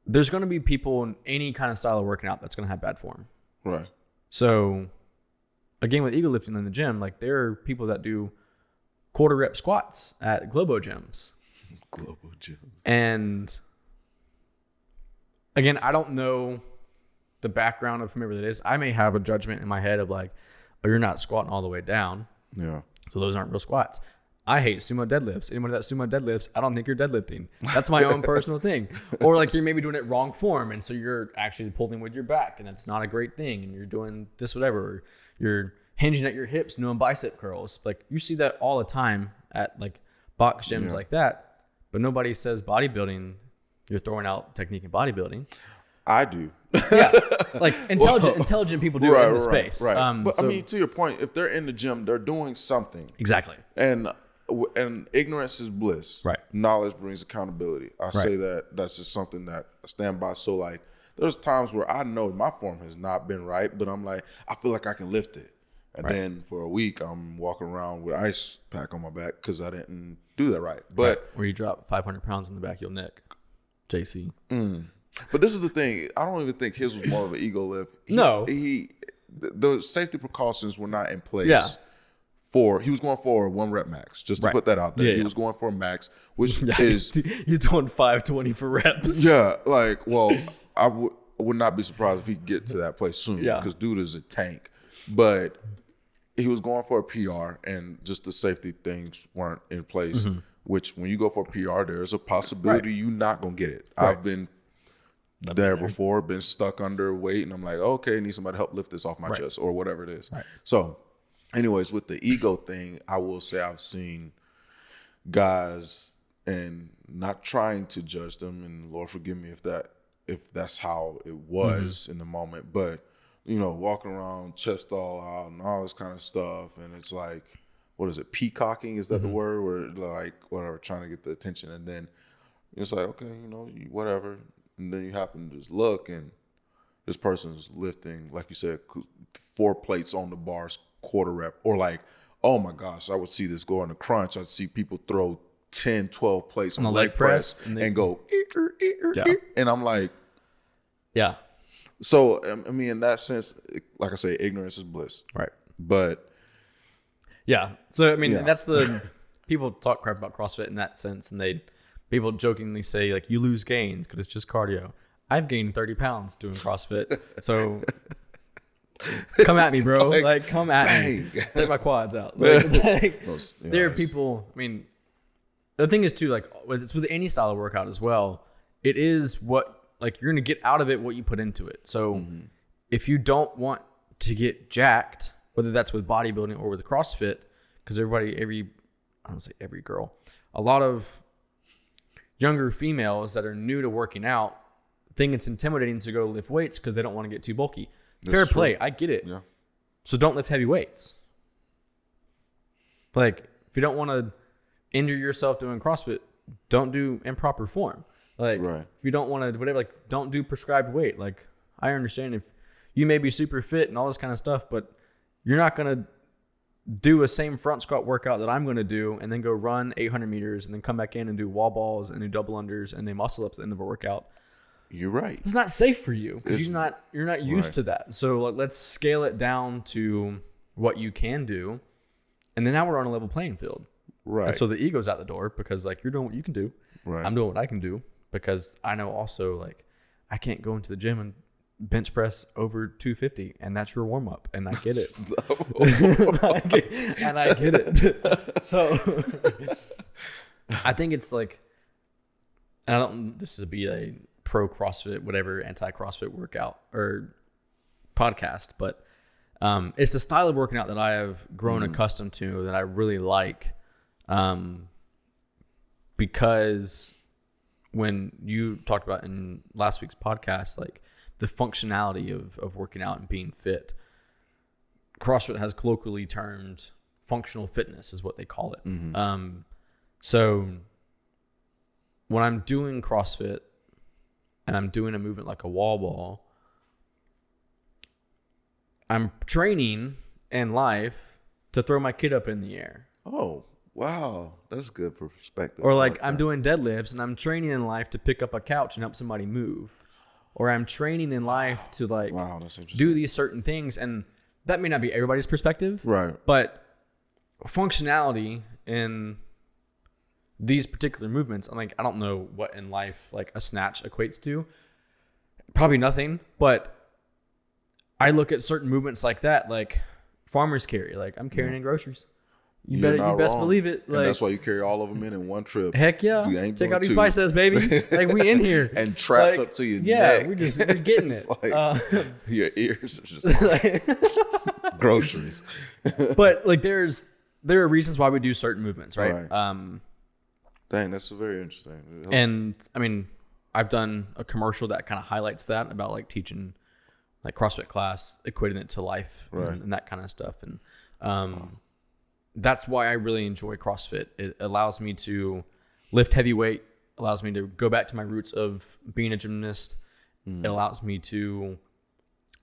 there's going to be people in any kind of style of working out that's going to have bad form. Right. So again, with ego lifting in the gym, like, there are people that do quarter rep squats at Globo gyms. Global gyms. And again, I don't know the background of whomever that is. I may have a judgment in my head of like, oh, you're not squatting all the way down. Yeah. So those aren't real squats. I hate sumo deadlifts. Anyone that sumo deadlifts, I don't think you're deadlifting. That's my own personal thing. Or like you're maybe doing it wrong form. And so you're actually pulling with your back and that's not a great thing. And you're doing this, whatever. Or you're hinging at your hips, doing bicep curls. Like you see that all the time at like box gyms like that. But nobody says bodybuilding, you're throwing out technique in bodybuilding. I do. Yeah. Like intelligent people do it in the space. Right. But I mean, to your point, if they're in the gym, they're doing something. Exactly. And ignorance is bliss. Right. Knowledge brings accountability. I say that's just something that I stand by. So like, there's times where I know my form has not been right, but I'm like, I feel like I can lift it. And then for a week, I'm walking around with an ice pack on my back because I didn't do that right. But where you drop 500 pounds in the back of your neck, JC. But this is the thing. I don't even think his was more of an ego lift. The safety precautions were not in place. Yeah. He was going for a 1 rep max, just to put that out there. He was going for a max, which is he's doing 520 for reps. Yeah, like, well, I would not be surprised if he could get to that place soon because dude is a tank. But he was going for a PR, and just the safety things weren't in place. Which, when you go for a PR, there's a possibility you're not gonna get it. I've been there before, been stuck under weight, and I'm like, okay, I need somebody to help lift this off my chest or whatever it is. So. Anyways, with the ego thing, I will say I've seen guys, and not trying to judge them, and Lord forgive me if that's how it was in the moment, but you know, walking around chest all out and all this kind of stuff, and it's like, what is it, peacocking? Is that the word? Where like whatever, trying to get the attention, and then it's like, okay, you know, whatever, and then you happen to just look, and this person's lifting, like you said, 4 plates on the bars. Quarter rep, or like, oh my gosh, I would see this go on the crunch. I'd see people throw 10, 12 plates on leg press and go, and I'm like, yeah. So, I mean, in that sense, like I say, ignorance is bliss. Right. But yeah. So, I mean, that's the people talk crap about CrossFit in that sense, and people jokingly say like, you lose gains because it's just cardio. I've gained 30 pounds doing CrossFit. So come at me, bro. Like come at me. Take my quads out. There are people, I mean, the thing is too, like it's with any style of workout as well, it is what, like you're going to get out of it what you put into it. So if you don't want to get jacked, whether that's with bodybuilding or with CrossFit, because I don't say every girl, a lot of younger females that are new to working out think it's intimidating to go lift weights because they don't want to get too bulky. Fair play. I get it. Yeah. So don't lift heavy weights. Like, if you don't want to injure yourself doing CrossFit, don't do improper form. Like, if you don't want to, whatever, like, don't do prescribed weight. Like, I understand if you may be super fit and all this kind of stuff, but you're not going to do a same front squat workout that I'm going to do and then go run 800 meters and then come back in and do wall balls and do double unders and then muscle ups at the end of a workout. You're right. It's not safe for you because you're not used to that. So let's scale it down to what you can do, and then now we're on a level playing field. Right. And so the ego's out the door because like you're doing what you can do. Right. I'm doing what I can do because I know also like I can't go into the gym and bench press over 250, and that's your warm up, and I get it. and I get it. So I think it's like, I don't. This is a pro CrossFit, whatever, anti-CrossFit workout or podcast, but it's the style of working out that I have grown accustomed to that I really like, because when you talked about in last week's podcast, like the functionality of working out and being fit, CrossFit has colloquially termed functional fitness is what they call it. So when I'm doing CrossFit and I'm doing a movement like a wall ball, I'm training in life to throw my kid up in the air. Oh, wow. That's good perspective. Or like I'm doing deadlifts and I'm training in life to pick up a couch and help somebody move. Or I'm training in life to like do these certain things. And that may not be everybody's perspective. Right. But functionality in these particular movements, I'm like, I don't know what in life like a snatch equates to, Probably nothing, but I look at certain movements like that, like farmers carry. Like I'm carrying in groceries. You best believe it. Like, and that's why you carry all of them in one trip. Heck yeah. Check out these biceps, baby. Like we in here. And traps up to your neck. Yeah, we're getting it. Like, your ears are just like groceries. But like there are reasons why we do certain movements, right? Dang, that's very interesting. And I mean, I've done a commercial that kind of highlights that about like teaching like CrossFit class, equating it to life and that kind of stuff. And that's why I really enjoy CrossFit. It allows me to lift heavy weight, allows me to go back to my roots of being a gymnast. It allows me to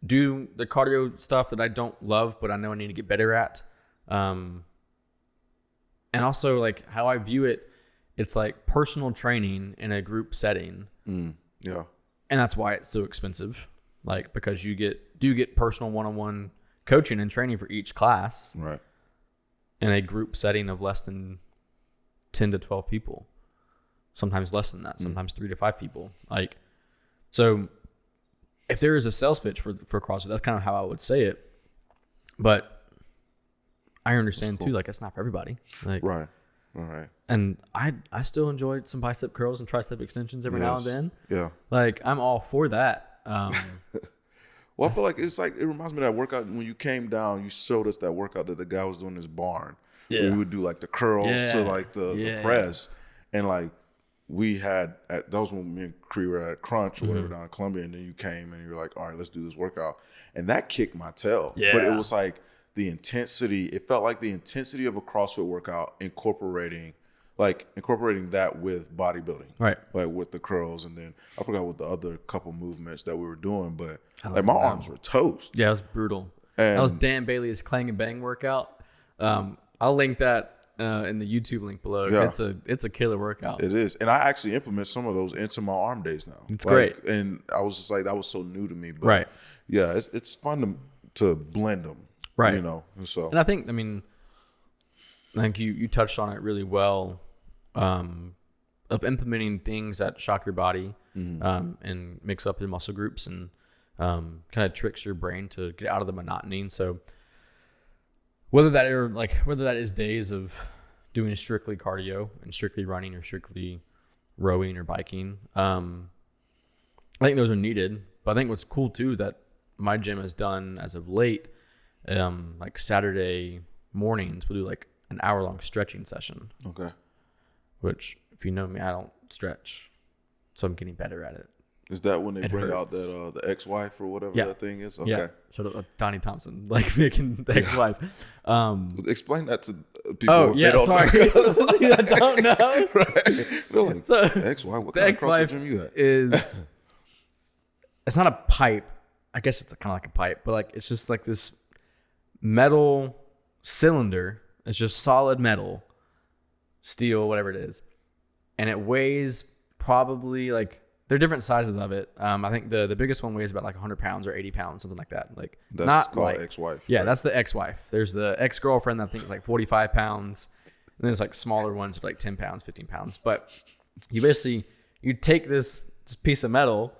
do the cardio stuff that I don't love, but I know I need to get better at. And also like how I view it, it's like personal training in a group setting. Yeah. And that's why it's so expensive. Like, because you get personal one-on-one coaching and training for each class. Right. In a group setting of less than 10 to 12 people. Sometimes less than that. Sometimes 3 to 5 people. Like, so if there is a sales pitch for CrossFit, that's kind of how I would say it. But I understand too, like it's not for everybody. Like, right. All right. And I still enjoy some bicep curls and tricep extensions every now and then. Yeah. Like I'm all for that. Well, I feel like it reminds me of that workout when you came down, you showed us that workout that the guy was doing in his barn. Yeah. Where we would do like the curls to like the press. And like we had, that was when me and Cree were at Crunch or whatever down in Columbia. And then you came and you were like, all right, let's do this workout. And that kicked my tail. Yeah. But it was like the intensity, it felt like the intensity of a CrossFit workout incorporating that with bodybuilding, right? Like with the curls, and then I forgot what the other couple movements that we were doing, but like my arms were toast. Yeah, it was brutal. And that was Dan Bailey's Clang and Bang workout. I'll link that in the YouTube link below. Yeah. It's a killer workout. It is, and I actually implement some of those into my arm days now. It's great, and I was just like, that was so new to me, but right? Yeah, it's fun to blend them, right? You know, and I think you touched on it really well. Of implementing things that shock your body and mix up your muscle groups and kind of tricks your brain to get out of the monotony. And so whether that is days of doing strictly cardio and strictly running or strictly rowing or biking, I think those are needed. But I think what's cool too that my gym has done as of late, like Saturday mornings, we'll do like an hour-long stretching session. Okay. Which, if you know me, I don't stretch, so I'm getting better at it. Is that when they bring out that the ex-wife or whatever that thing is? Okay. Yeah. Sort of Donnie Thompson, like making the ex-wife. Explain that to people. Oh, yeah, sorry. I don't know. Right. Really? So, ex-wife, what kind of CrossFit gym you at? It's not a pipe. I guess it's kind of like a pipe, but like it's just like this metal cylinder. It's just solid metal. Steel, whatever it is, and it weighs probably like they're different sizes of it. I think the biggest one weighs about like 100 pounds or 80 pounds, something like that. Like that's not called like ex-wife. Yeah, right? That's the ex-wife. There's the ex-girlfriend that I think is like 45 pounds, and then there's like smaller ones for like 10 pounds, 15 pounds. But you take this piece of metal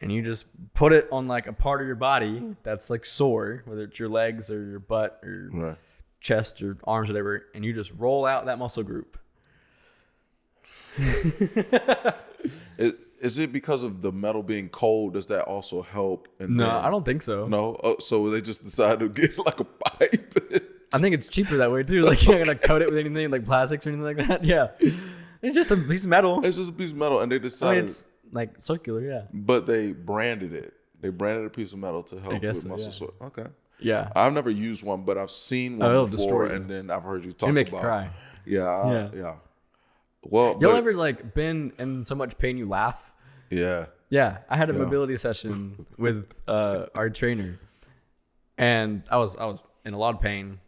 and you just put it on like a part of your body that's like sore, whether it's your legs or your butt or right. chest or arms, whatever, and you just roll out that muscle group. Is it because of the metal being cold? Does that also help? No, I don't think so. No? So they just decided to get like a pipe? I think it's cheaper that way too. Like you're not going to coat it with anything like plastics or anything like that. Yeah. It's just a piece of metal. It's just a piece of metal, and they decided. It's like circular, yeah. But they branded it. They branded a piece of metal to help with muscle sore. Okay. Yeah. I've never used one, but I've seen one before, and then I've heard you talk about. Make you cry. Yeah. Well, you'll ever like been in so much pain you laugh? Yeah. Yeah. I had a mobility session with our trainer, and I was in a lot of pain,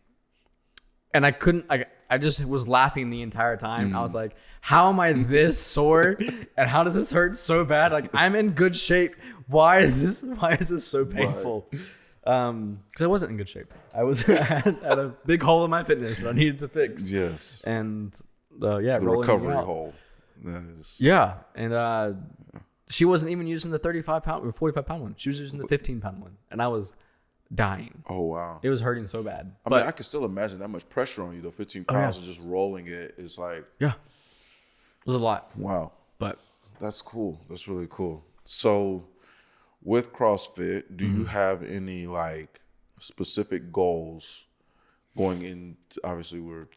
and I couldn't. I just was laughing the entire time. I was like, how am I this sore? And how does this hurt so bad? Like, I'm in good shape. Why is this so painful? Because I wasn't in good shape. I had a big hole in my fitness that I needed to fix. Yes. And the recovery hole. That is. Yeah. And she wasn't even using the 35-pound or 45-pound one. She was using the 15-pound one. And I was dying. Oh, wow. It was hurting so bad. I mean, I can still imagine that much pressure on you, though. 15 pounds and just rolling it is like. Yeah. It was a lot. Wow. But. That's cool. That's really cool. So with CrossFit, do you have any like specific goals going in? Obviously, we're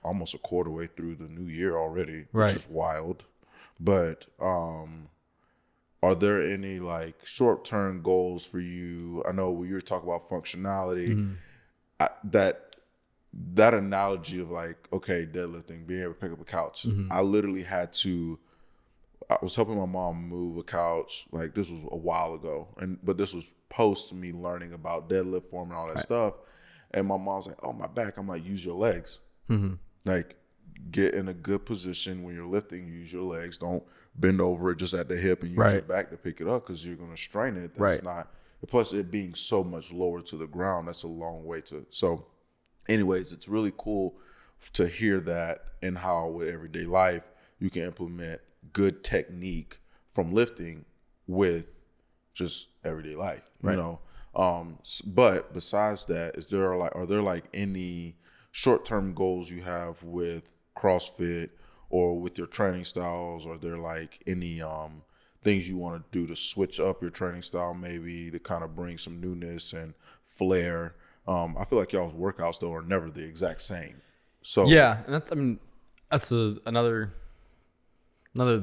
almost a quarter way through the new year already, which is wild. But are there any like short-term goals for you? I know when you were talking about functionality, that analogy of like, okay, deadlifting, being able to pick up a couch. I literally had to. I was helping my mom move a couch. Like this was a while ago, but this was post me learning about deadlift form and all that stuff. And my mom's like, "Oh, my back." I'm like, "Use your legs. Like, get in a good position when you're lifting. Use your legs. Don't bend over it just at the hip and use your back to pick it up because you're gonna strain it. That's not. Plus, it being so much lower to the ground, that's a long way to. So, anyways, it's really cool to hear that and how with everyday life you can implement good technique from lifting with just everyday life, you know. But besides that, are there like any short-term goals you have with CrossFit or with your training styles? Are there like any things you want to do to switch up your training style, maybe to kind of bring some newness and flair? I feel like y'all's workouts though are never the exact same. So yeah, and that's another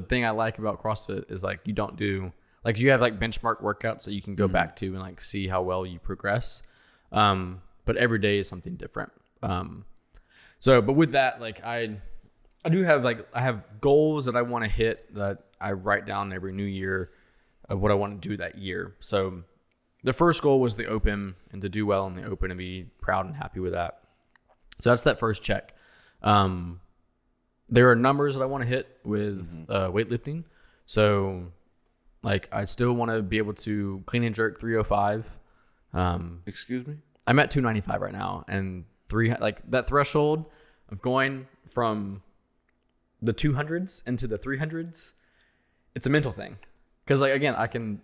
thing I like about CrossFit is like you don't do like you have like benchmark workouts that you can go back to and like see how well you progress. But every day is something different. But with that, like I do have like I have goals that I want to hit that I write down every new year of what I want to do that year. So the first goal was the Open and to do well in the Open and be proud and happy with that. So that's that first check. There are numbers that I want to hit with weightlifting. So, like, I still want to be able to clean and jerk 305. Excuse me? I'm at 295 right now. And that threshold of going from the 200s into the 300s, it's a mental thing. Because, like, again, I can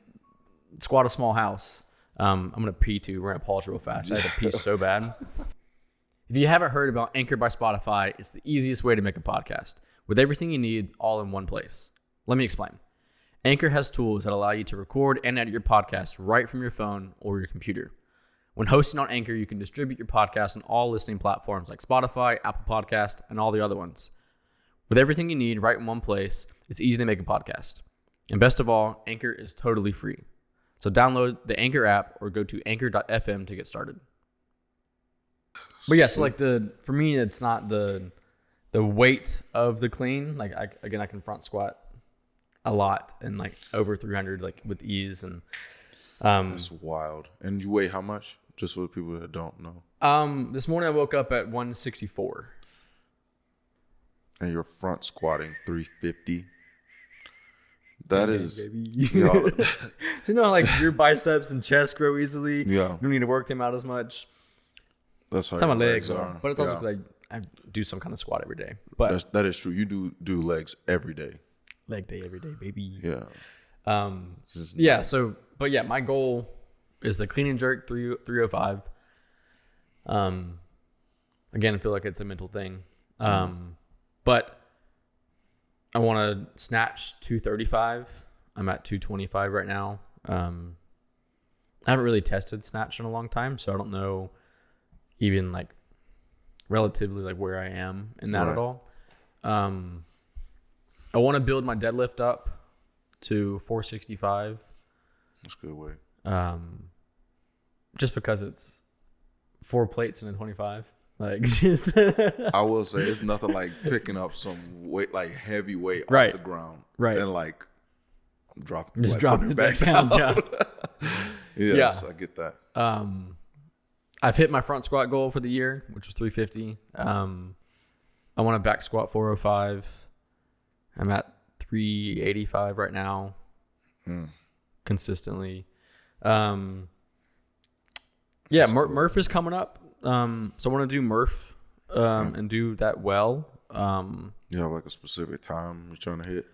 squat a small house. I'm going to pee too. We're going to pause real fast. I had to pee so bad. If you haven't heard about Anchor by Spotify, it's the easiest way to make a podcast with everything you need all in one place. Let me explain. Anchor has tools that allow you to record and edit your podcast right from your phone or your computer. When hosting on Anchor, you can distribute your podcast on all listening platforms like Spotify, Apple Podcast, and all the other ones. With everything you need right in one place, it's easy to make a podcast. And best of all, Anchor is totally free. So download the Anchor app or go to anchor.fm to get started. But yeah, so like for me, it's not the weight of the clean. Like I can front squat a lot and like over 300 like with ease and that's wild. And you weigh how much? Just for the people that don't know. This morning I woke up at 164. And you're front squatting 350. That is, so like your biceps and chest grow easily. Yeah, you don't need to work them out as much. That's how my legs are. But it's also like I do some kind of squat every day. But that is true. You do legs every day. Leg day every day, baby. Yeah. Yeah. Nice. So, but yeah, my goal is the clean and jerk 305. Again, I feel like it's a mental thing. But I want to snatch 235. I'm at 225 right now. I haven't really tested snatch in a long time, so I don't know even like relatively like where I am in that at all. I want to build my deadlift up to 465. That's a good way. Just because it's 4 plates and a 25. Like just I will say it's nothing like picking up some weight, like heavy weight off the ground. Right. And like I'm dropping it back down. Yes, I get that. I've hit my front squat goal for the year, which was 350. I want to back squat 405. I'm at 385 right now. Consistently. Murph is coming up. So I want to do Murph and do that well. You have like a specific time you're trying to hit?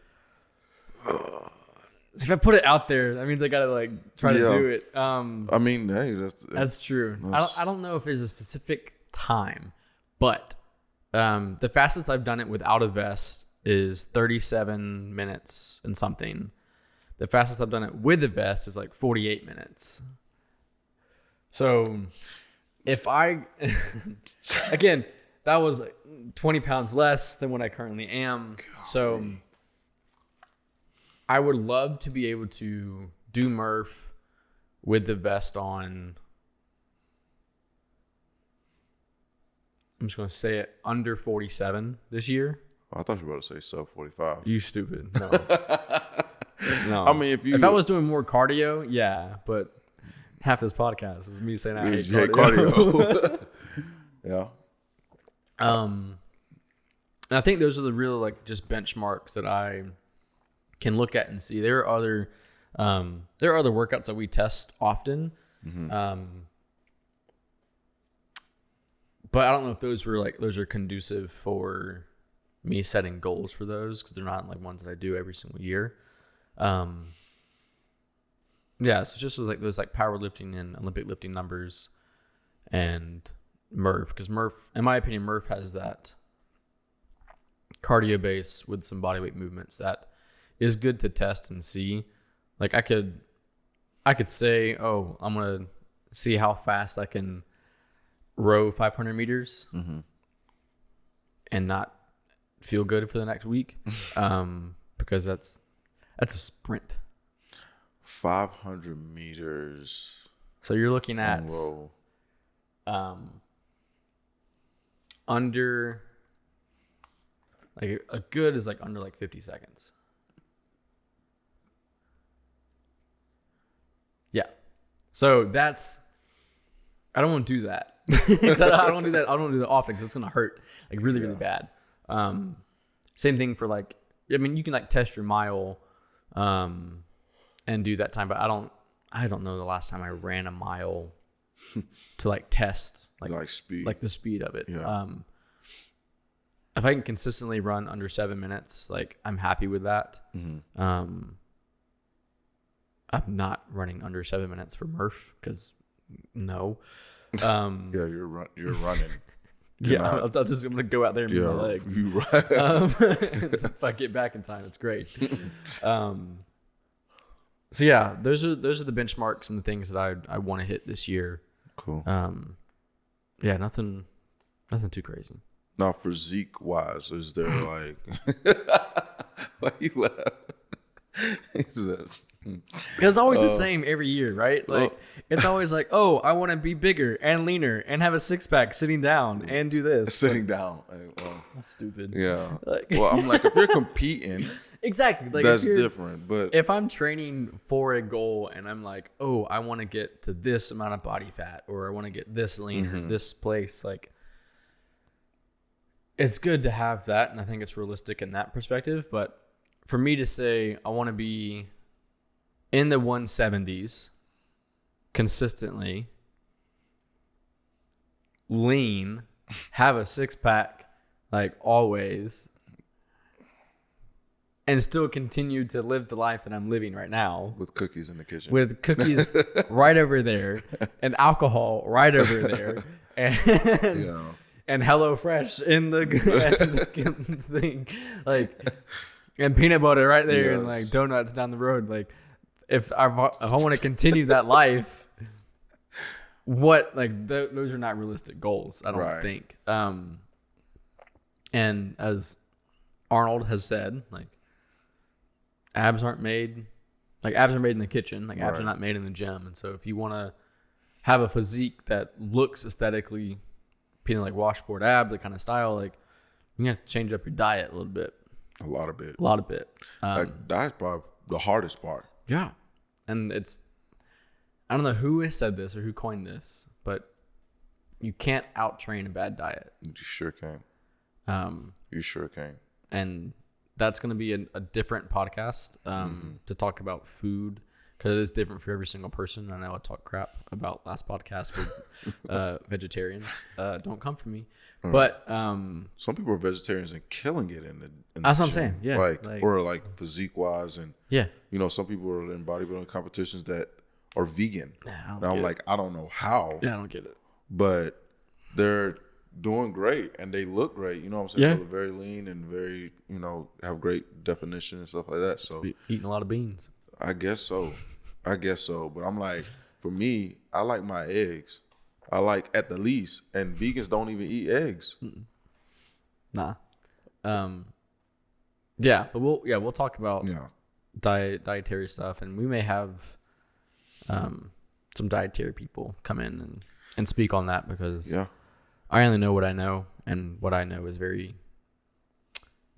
if I put it out there, that means I gotta like try to do it. I mean, hey, that's true. I don't know if there's a specific time, but the fastest I've done it without a vest is 37 minutes and something. The fastest I've done it with a vest is like 48 minutes. So if I, again, that was like 20 pounds less than what I currently am. So I would love to be able to do Murph with the vest on. I'm just going to say it, under 47 this year. I thought you were about to say sub 45. You stupid. No. No. I mean, if I was doing more cardio, yeah, but half this podcast was me saying I hate cardio. Yeah. And I think those are the real like just benchmarks that I can look at and see. There are other workouts that we test often. But I don't know if those are conducive for me setting goals for those, because they're not like ones that I do every single year. Yeah, so just like those like powerlifting and Olympic lifting numbers and Murph, because Murph, in my opinion, Murph has that cardio base with some bodyweight movements that is good to test and see. Like I could say, oh, I'm gonna see how fast I can row 500 meters and not feel good for the next week, because that's a sprint. 500 meters. So you're looking at under, like a good is like under like 50 seconds. Yeah. So I don't want to do that. I don't want to do that. I don't want to do that often because it's going to hurt like really, really bad. Same thing for like, I mean, you can like test your mile, and do that time, but I don't know the last time I ran a mile to like test like speed, like the speed of it. Yeah. If I can consistently run under 7 minutes, like I'm happy with that. I'm not running under 7 minutes for Murph because no. Yeah, you're running. Yeah, I'm gonna go out there and move my legs. You right. If I get back in time, it's great. So yeah, those are the benchmarks and the things that I want to hit this year. Cool. Yeah, nothing too crazy. Now, physique wise, is there like why you laugh? Because it's always the same every year, right? Like it's always like, oh, I want to be bigger and leaner and have a 6-pack sitting down and do this. Sitting down. Well, that's stupid. Yeah. Well, I'm like, if you're competing, exactly. Like that's different. But if I'm training for a goal and I'm like, oh, I want to get to this amount of body fat, or I want to get this leaner, this place, like it's good to have that, and I think it's realistic in that perspective. But for me to say I want to be in the 170s consistently, lean, have a 6-pack like always, and still continue to live the life that I'm living right now with cookies in the kitchen, with cookies right over there and alcohol right over there, and and HelloFresh in the thing, like, and peanut butter right there, and like donuts down the road. Like, if I want to continue that life, what, like those are not realistic goals, I don't think. And as Arnold has said, like abs are made in the kitchen. Like abs are not made in the gym. And so if you want to have a physique that looks aesthetically appealing, like washboard ab, the kind of style, like you have to change up your diet a little bit. A lot of bit. That's probably the hardest part. Yeah. And I don't know who has said this or who coined this, but you can't out-train a bad diet. You sure can. You sure can. And that's going to be a different podcast to talk about food because it is different for every single person. I know I talk crap about last podcast with vegetarians. Don't come for me. But some people are vegetarians and killing it in the that's what I'm gym. saying. Yeah, or physique wise, and yeah, some people are in bodybuilding competitions that are vegan. Yeah, and I'm like, I don't know how. Yeah, I don't get it. But they're doing great and they look great. You know what I'm saying? Yeah. They're very lean and very, have great definition and stuff like that. So eating a lot of beans. I guess so. But I'm like, for me, I like my eggs. I like at the least, and vegans don't even eat eggs. Nah. Yeah, but we'll talk about dietary stuff, and we may have some dietary people come in and speak on that, because I only know what I know, and what I know is very,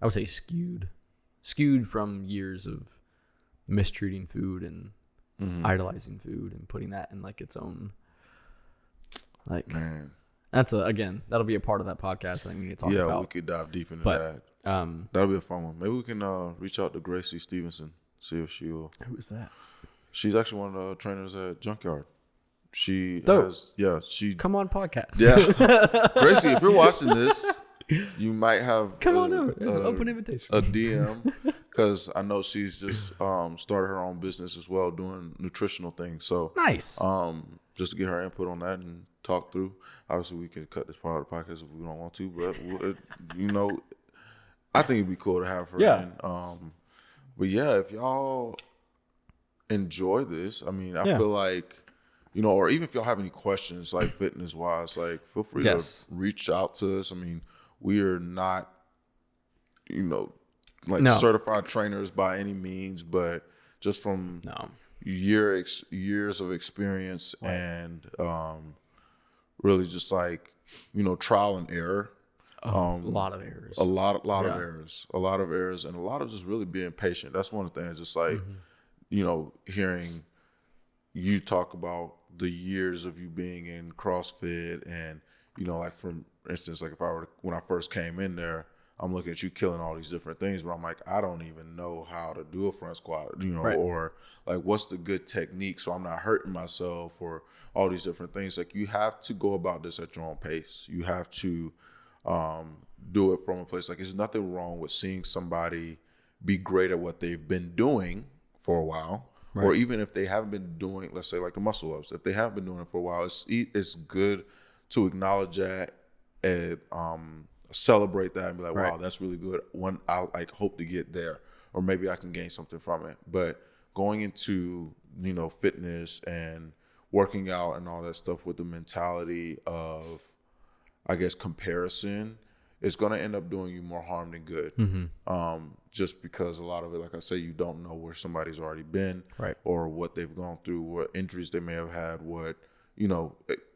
I would say, skewed from years of mistreating food and idolizing food and putting that in like its own, like, man. That'll be a part of that podcast. I think we need to talk about. Yeah, we could dive deep into that. That'll be a fun one. Maybe we can reach out to Gracie Stevenson, see if she will. Who is that? She's actually one of the trainers at Junkyard. She Dope. she come on podcast. Yeah, Gracie, if you're watching this, you might have come on over. There's an open invitation. A DM, because I know she's just started her own business as well, doing nutritional things. So nice. Just to get her input on that and talk through. Obviously, we could cut this part of the podcast if we don't want to, but I think it'd be cool to have her in. But yeah, if y'all enjoy this, I mean, I feel like, or even if y'all have any questions, like fitness wise, like feel free to reach out to us. I mean, we are not, certified trainers by any means, but just from years of experience and really just like, trial and error. A lot of errors. A lot of errors. A lot of errors, and a lot of just really being patient. That's one of the things. Just like, hearing you talk about the years of you being in CrossFit, and like, for instance, like when I first came in there, I'm looking at you killing all these different things, but I'm like, I don't even know how to do a front squat, or like, what's the good technique so I'm not hurting myself, or all these different things. Like, you have to go about this at your own pace. You have to do it from a place, like, there's nothing wrong with seeing somebody be great at what they've been doing for a while, or even if they haven't been doing, let's say, like the muscle ups, if they haven't been doing it for a while, it's good to acknowledge that and celebrate that and be like, wow, that's really good. I like hope to get there, or maybe I can gain something from it. But going into fitness and working out and all that stuff with the mentality of, I guess, comparison, it's going to end up doing you more harm than good. Just because a lot of it, like I say, you don't know where somebody's already been, or what they've gone through, what injuries they may have had, what,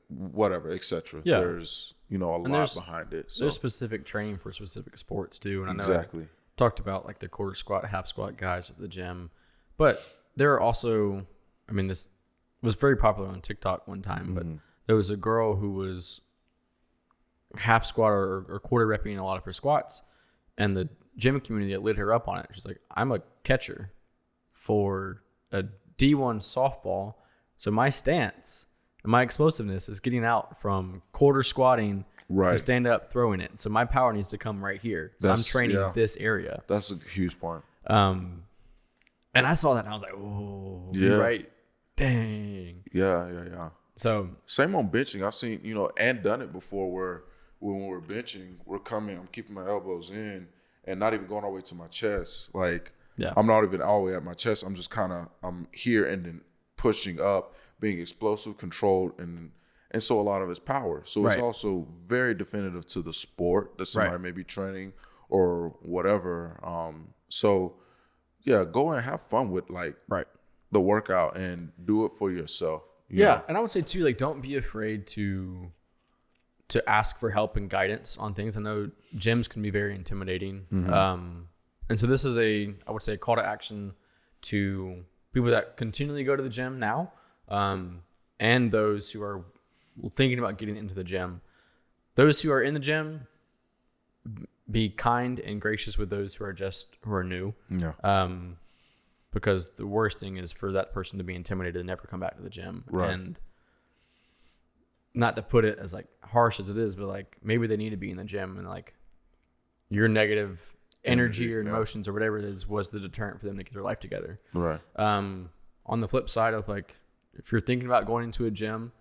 whatever, etc. There's, a lot behind it. So. There's specific training for specific sports too. And I know I talked about like the quarter squat, half squat guys at the gym, but there are also, I mean, this was very popular on TikTok one time, but there was a girl who was half squat or quarter repping a lot of her squats, and the gym community that lit her up on it. She's like, I'm a catcher for a D1 softball, so my stance and my explosiveness is getting out from quarter squatting to stand up throwing it. So my power needs to come right here. So I'm training this area. That's a huge point. And I saw that and I was like, oh, you're right. Dang. Yeah. So same on benching. I've seen, and done it before, where when we're benching, I'm keeping my elbows in and not even going all the way to my chest. Like, I'm not even all the way at my chest. I'm just I'm here and then pushing up, being explosive, controlled, and so a lot of it's power. So it's also very definitive to the sport that somebody may be training or whatever. So yeah, go and have fun with the workout and do it for yourself. You know? And I would say too, like, don't be afraid to ask for help and guidance on things. I know gyms can be very intimidating. And so this is I would say, a call to action to people that continually go to the gym now, and those who are thinking about getting into the gym. Those who are in the gym, be kind and gracious with those who are new. because the worst thing is for that person to be intimidated and never come back to the gym. Right. And not to put it as like harsh as it is, but like maybe they need to be in the gym, and like your negative energy or emotions or whatever it is was the deterrent for them to get their life together. Right. On the flip side of like, if you're thinking about going into a gym,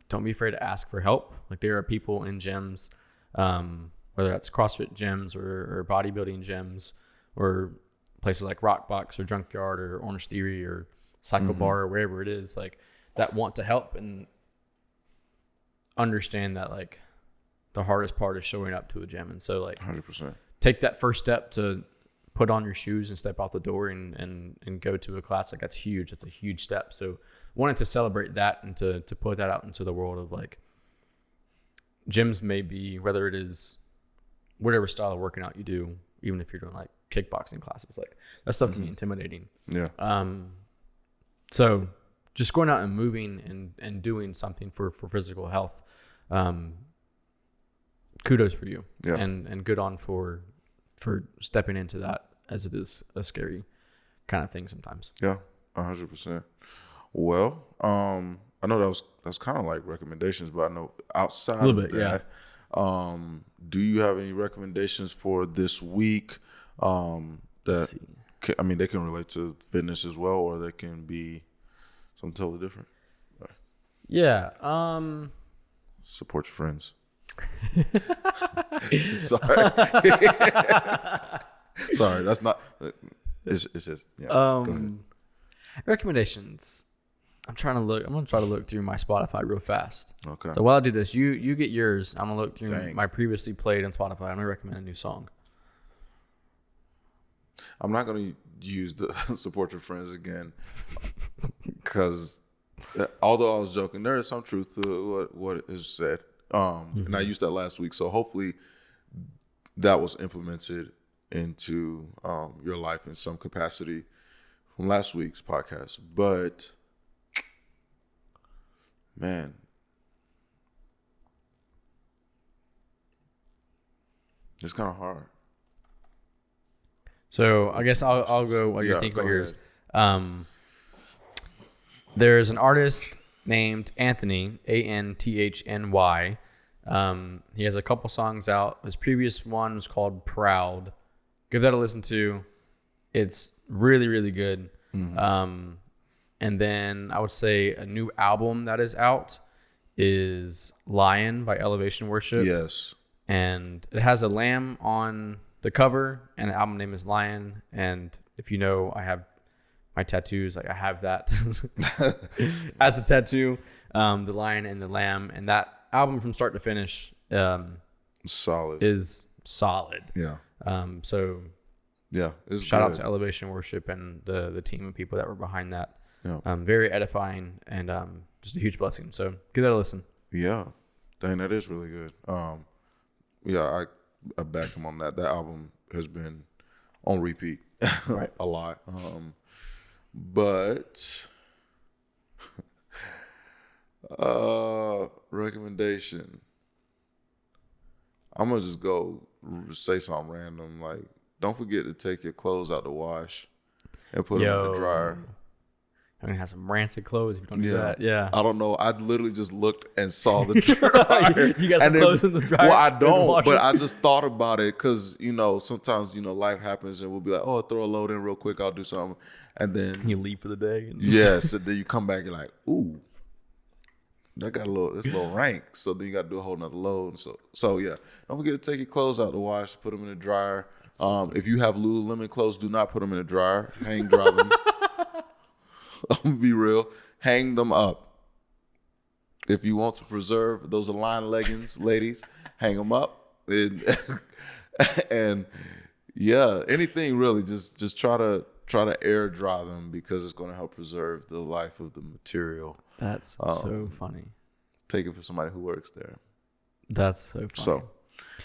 don't be afraid to ask for help. Like there are people in gyms, whether that's CrossFit gyms or bodybuilding gyms or places like Rockbox or Junkyard or Orange Theory or Cycle Bar or wherever it is, like that want to help and understand that like the hardest part is showing up to a gym. And so like 100%. Take that first step to put on your shoes and step out the door and go to a class. Like that's huge. That's a huge step. So wanted to celebrate that and to put that out into the world of like gyms may be, whether it is whatever style of working out you do, even if you're doing like kickboxing classes, like that stuff can be intimidating. Yeah. So just going out and moving and doing something for physical health, kudos for you. Yeah. And good on for stepping into that, as it is a scary kind of thing sometimes. Yeah, 100%. Well, I know that was kind of like recommendations, but I know outside of that, do you have any recommendations for this week? That they can relate to fitness as well, or they can be something totally different. Right. Yeah. Support your friends. Sorry. Sorry, that's not. It's just Go ahead. Recommendations. I'm gonna try to look through my Spotify real fast. Okay. So while I do this, you get yours. I'm gonna look through my previously played on Spotify. I'm gonna recommend a new song. I'm not gonna use the support your friends again, because although I was joking, there is some truth to what is said. And I used that last week, so hopefully that was implemented into your life in some capacity from last week's podcast. But man, it's kind of hard. So I guess I'll go while you're thinking about yours. There's an artist named Anthony, Anthny. He has a couple songs out. His previous one was called Proud. Give that a listen to. It's really, really good. And then I would say a new album that is out is Lion by Elevation Worship. Yes. And it has a lamb on the cover, and the album name is Lion. And if you know, I have my tattoos. Like I have that as a tattoo, the lion and the lamb, and that album from start to finish solid. Is solid. Yeah. So yeah, shout out to Elevation Worship and the team of people that were behind that. Yeah. Very edifying and just a huge blessing. So give that a listen. Yeah. Dang, that is really good. Yeah, I back him on that. That album has been on repeat right. a lot. But recommendation. I'm gonna just go say something random, like don't forget to take your clothes out the wash and put them in the dryer. I'm gonna have some rancid clothes if you don't do that. Yeah. I don't know. I literally just looked and saw the dryer. You got some clothes in the dryer? Well, I don't, but I just thought about it because, sometimes, life happens and we'll be like, oh, throw a load in real quick. I'll do something. And then you leave for the day. Yes. And then you come back and you're like, ooh, it's a little rank. So then you got to do a whole nother load. So yeah, don't forget to take your clothes out the wash, put them in the dryer. If you have Lululemon clothes, do not put them in the dryer. Hang dry them. I'm gonna be real. Hang them up. If you want to preserve those Align leggings, ladies, hang them up. And yeah, anything really, just try to air dry them because it's going to help preserve the life of the material. That's so funny. Take it for somebody who works there. That's so funny. So,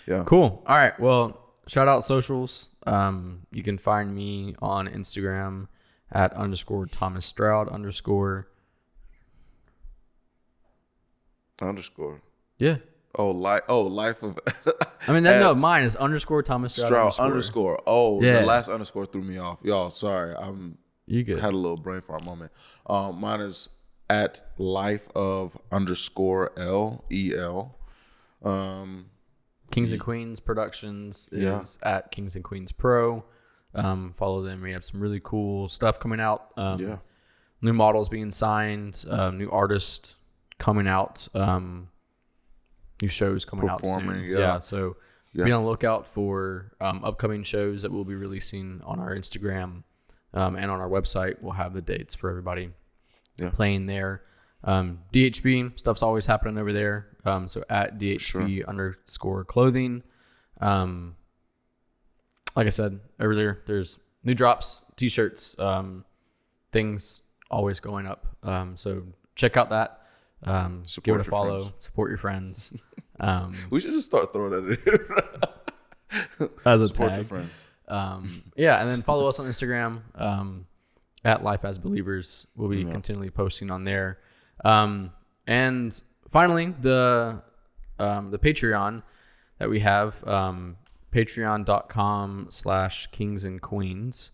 yeah. Cool. All right. Well, shout out socials. You can find me on Instagram at _Thomas Stroud _. Underscore. Yeah. life of. I mean, no, mine is _ Thomas Stroud _ Oh, yeah. The last underscore threw me off. Y'all, sorry. You good? Had a little brain fart moment. Mine is at life of _ LEL. Kings and Queens Productions is at Kings and Queens Pro. Follow them. We have some really cool stuff coming out. New models being signed, new artists coming out, new shows coming out soon. So be on the lookout for upcoming shows that we'll be releasing on our Instagram and on our website. We'll have the dates for everybody playing there. DHB stuff's always happening over there. So at DHB _ clothing. Like I said earlier, there's new drops, t-shirts, things always going up. So check out that. Give it a follow. Friends. Support your friends. We should just start throwing that in as a support tag. Your friend. And then follow us on Instagram at Life as Believers. We'll be continually posting on there. And finally, the Patreon that we have, patreon.com/kingsandqueens.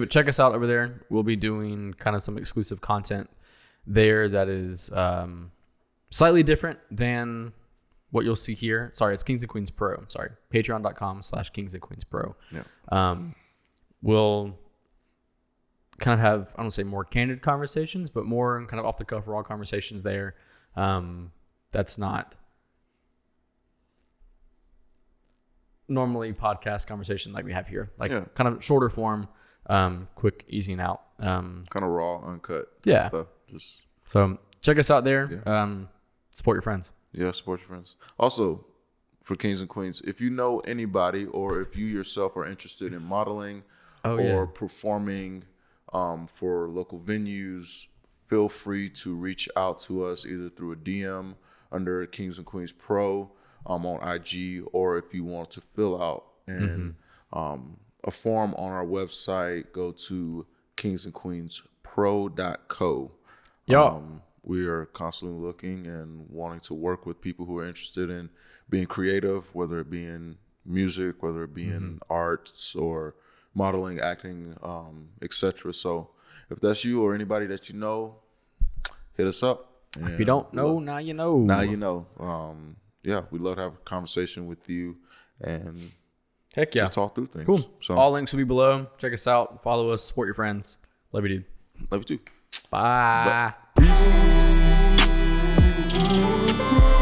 Check us out over there. We'll be doing kind of some exclusive content there that is slightly different than what you'll see here. Sorry, it's Kings and Queens Pro. Sorry, patreon.com/Kings and Queens Pro. We'll kind of have, I don't say more candid conversations, but more kind of off the cuff raw conversations there. That's not normally podcast conversation like we have here, kind of shorter form, quick, easy and out, kind of raw, uncut stuff. So check us out there. Support your friends. Support your friends. Also, for Kings and Queens, if you know anybody or if you yourself are interested in modeling or performing for local venues, feel free to reach out to us either through a DM under Kings and Queens Pro on IG, or if you want to fill out a form on our website, go to kingsandqueenspro.co. We are constantly looking and wanting to work with people who are interested in being creative, whether it be in music, whether it be in arts or modeling, acting, etc. So if that's you or anybody that you know, hit us up. If you don't know, now you know. Now you know. We'd love to have a conversation with you and just talk through things. Cool. So all links will be below. Check us out. Follow us. Support your friends. Love you, dude. Love you too. Bye. Bye.